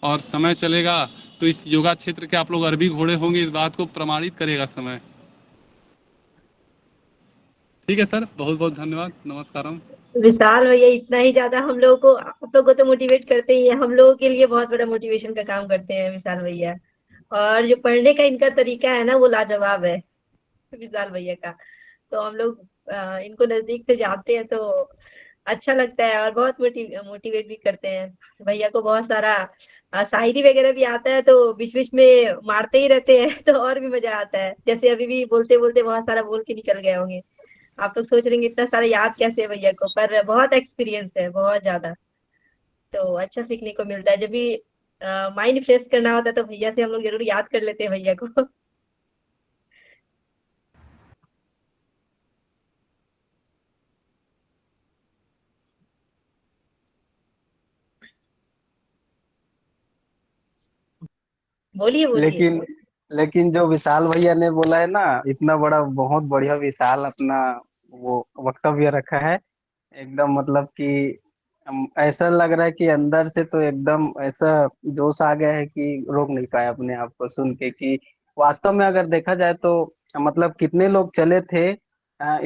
और समय चलेगा तो इस योगा क्षेत्र के आप लोग अरबी घोड़े होंगे, इस बात को प्रमाणित करेगा समय। ठीक है सर, बहुत बहुत धन्यवाद, नमस्कारम। विशाल भैया इतना ही ज्यादा हम लोगों को, आप लोगों को तो मोटिवेट करते ही है, हम लोगों के लिए बहुत बड़ा मोटिवेशन का काम करते हैं विशाल भैया। और जो पढ़ने का इनका तरीका है ना वो लाजवाब है विशाल भैया का। तो हम लोग इनको नजदीक से जानते हैं तो अच्छा लगता है, और बहुत मोटिवेट भी करते हैं। भैया को बहुत सारा शायरी वगैरह भी आता है, तो बीच बीच में मारते ही रहते हैं तो और भी मजा आता है। जैसे अभी भी बोलते बोलते बहुत सारा बोल के निकल गए होंगे। आप लोग सोच रहे हैं इतना सारा याद कैसे है भैया को, पर बहुत एक्सपीरियंस है, बहुत ज्यादा। तो अच्छा सीखने को मिलता है। जब भी माइंड फ्रेश करना होता है तो भैया से हम लोग जरूर याद कर लेते हैं भैया को। बोलिए बोलिए। लेकिन लेकिन जो विशाल भैया ने बोला है ना, इतना बड़ा बहुत बढ़िया विशाल अपना वो वक्तव्य रखा है, एकदम मतलब कि ऐसा लग रहा है कि अंदर से तो एकदम ऐसा जोश आ गया है कि रोक नहीं पाया अपने आप को सुन के कि वास्तव में अगर देखा जाए तो मतलब कितने लोग चले थे।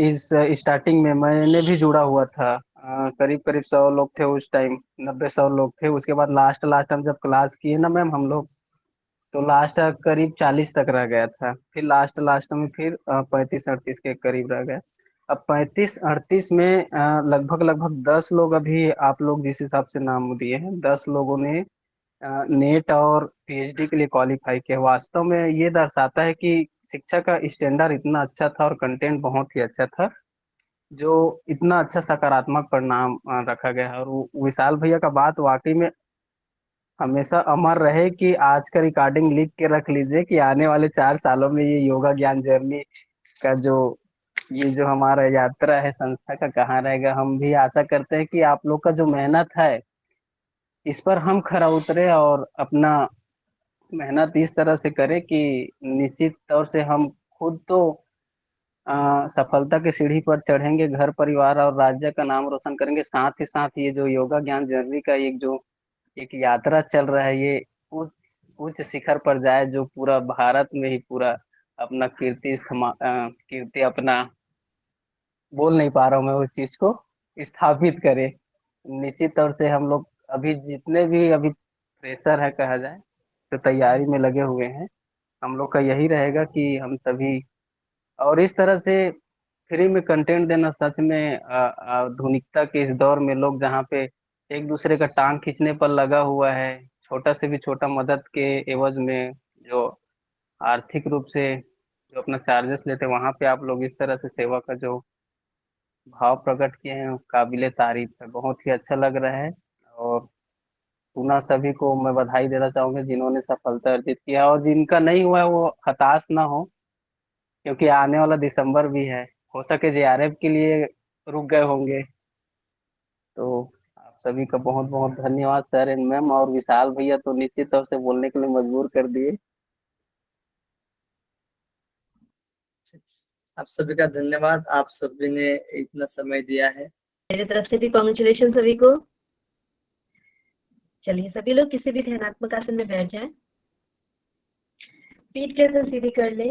इस स्टार्टिंग में मैंने भी जुड़ा हुआ था, करीब करीब 100 लोग थे उस टाइम, 90 100 लोग थे। उसके बाद लास्ट लास्ट हम जब क्लास किए ना मैम हम लोग, तो लास्ट करीब 40 तक रह गया था। फिर लास्ट लास्ट में फिर 35 38 के करीब रह गया। अब 35 38 में लगभग लगभग 10 लोग, अभी आप लोग जिस हिसाब से नाम दिए हैं 10 लोगों ने नेट और पीएचडी के लिए क्वालिफाई किया। वास्तव में ये दर्शाता है कि शिक्षा का स्टैंडर्ड इतना अच्छा था और कंटेंट बहुत ही अच्छा था, जो इतना अच्छा सकारात्मक परिणाम रखा गया है। और विशाल भैया का बात वाकई में हमेशा अमर रहे कि आज का रिकॉर्डिंग लिख के रख लीजिए कि आने वाले 4 सालों में ये योगा ज्ञान जर्नी का जो ये जो हमारा यात्रा है संस्था का कहाँ रहेगा। हम भी आशा करते हैं कि आप लोग का जो मेहनत है इस पर हम खरा उतरे और अपना मेहनत इस तरह से करें कि निश्चित तौर से हम खुद तो सफलता की सीढ़ी पर चढ़ेंगे, घर परिवार और राज्य का नाम रोशन करेंगे। साथ ही साथ ये जो योगा ज्ञान जर्नी का एक जो एक यात्रा चल रहा है, ये उस उच्च शिखर पर जाए, जो पूरा भारत में ही पूरा अपना कीर्ति अपना, बोल नहीं पा रहा हूँ मैं उस चीज को, स्थापित करे। निश्चित तौर से हम लोग अभी जितने भी अभी फ्रेशर है कहा जाए, तो तैयारी में लगे हुए हैं। हम लोग का यही रहेगा कि हम सभी, और इस तरह से फ्री में कंटेंट देना सच में आधुनिकता के इस दौर में लोग जहाँ पे एक दूसरे का टांग खींचने पर लगा हुआ है, छोटा से भी छोटा मदद के एवज में जो आर्थिक रूप से जो अपना चार्जेस लेते हैं, वहां पे आप लोग इस तरह से सेवा का जो भाव प्रकट किए हैं, काबिले तारीफ है, बहुत ही अच्छा लग रहा है। और पुनः सभी को मैं बधाई देना चाहूंगा जिन्होंने सफलता अर्जित किया, और जिनका नहीं हुआ है वो हताश ना हो, क्योंकि आने वाला दिसंबर भी है, हो सके जेआरएफ के लिए रुक गए होंगे। तो आप सभी का बहुत बहुत धन्यवाद सर एंड मैम, और विशाल भैया तो निश्चित तौर से बोलने के लिए मजबूर कर दिए। आप सभी का धन्यवाद, आप सभी ने इतना समय दिया है। मेरी तरफ से भी कॉन्ग्रेचुलेशन सभी को। चलिए सभी लोग किसी भी ध्यानात्मक आसन में बैठ जाएं। पीठ गर्दन सीधी कर ले,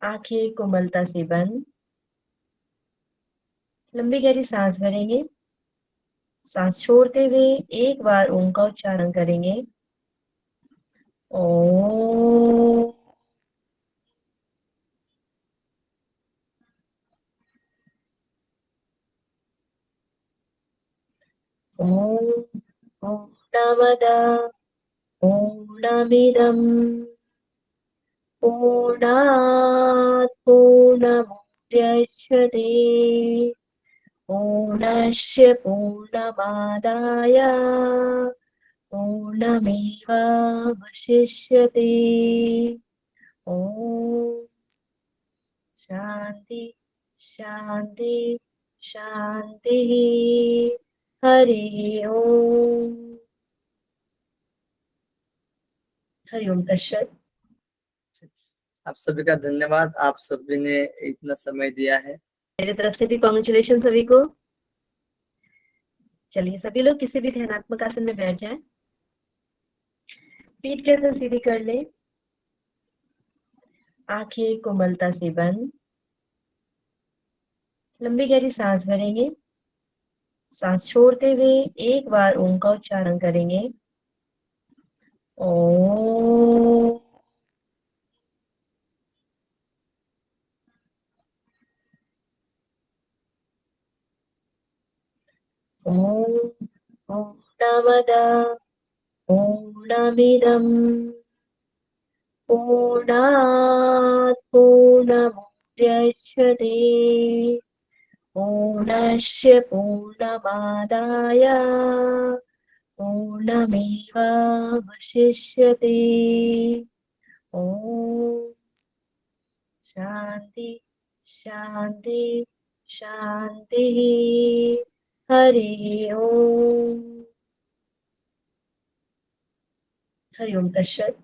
आंखें कोमलता से बंद, लंबी गहरी सांस भरेंगे। सांस छोड़ते हुए एक बार ओम का उच्चारण करेंगे, ओम। ओम पूर्णमदः पूर्णमिदं पूर्णात् पूर्णमुदच्यते पूर्णस्य पूर्णमादाय पूर्णमेवावशिष्यते। ओम शांति शांति शांति। हरि ओम। हरि ओम तत्सत। आप सभी का धन्यवाद, आप सभी ने इतना समय दिया है। मेरी तरफ से भी कॉन्ग्रेचुलेशन सभी को। चलिए सभी लोग किसी भी ध्यानात्मक आसन में बैठ जाएं। पीठ गर्दन सीधी कर ले, आंखें कोमलता से बंद, लंबी गहरी सांस भरेंगे। सांस छोड़ते हुए एक बार ओम का उच्चारण करेंगे, ओम। ओम पूर्णमदः पूर्णमिदं पूर्णात् पूर्णमुदच्यते पूर्णस्य पूर्णमादाय पूर्णमेवावशिष्यते। ओम शांति शांति शांति। हरि ओम। हरि ओम तत्सत।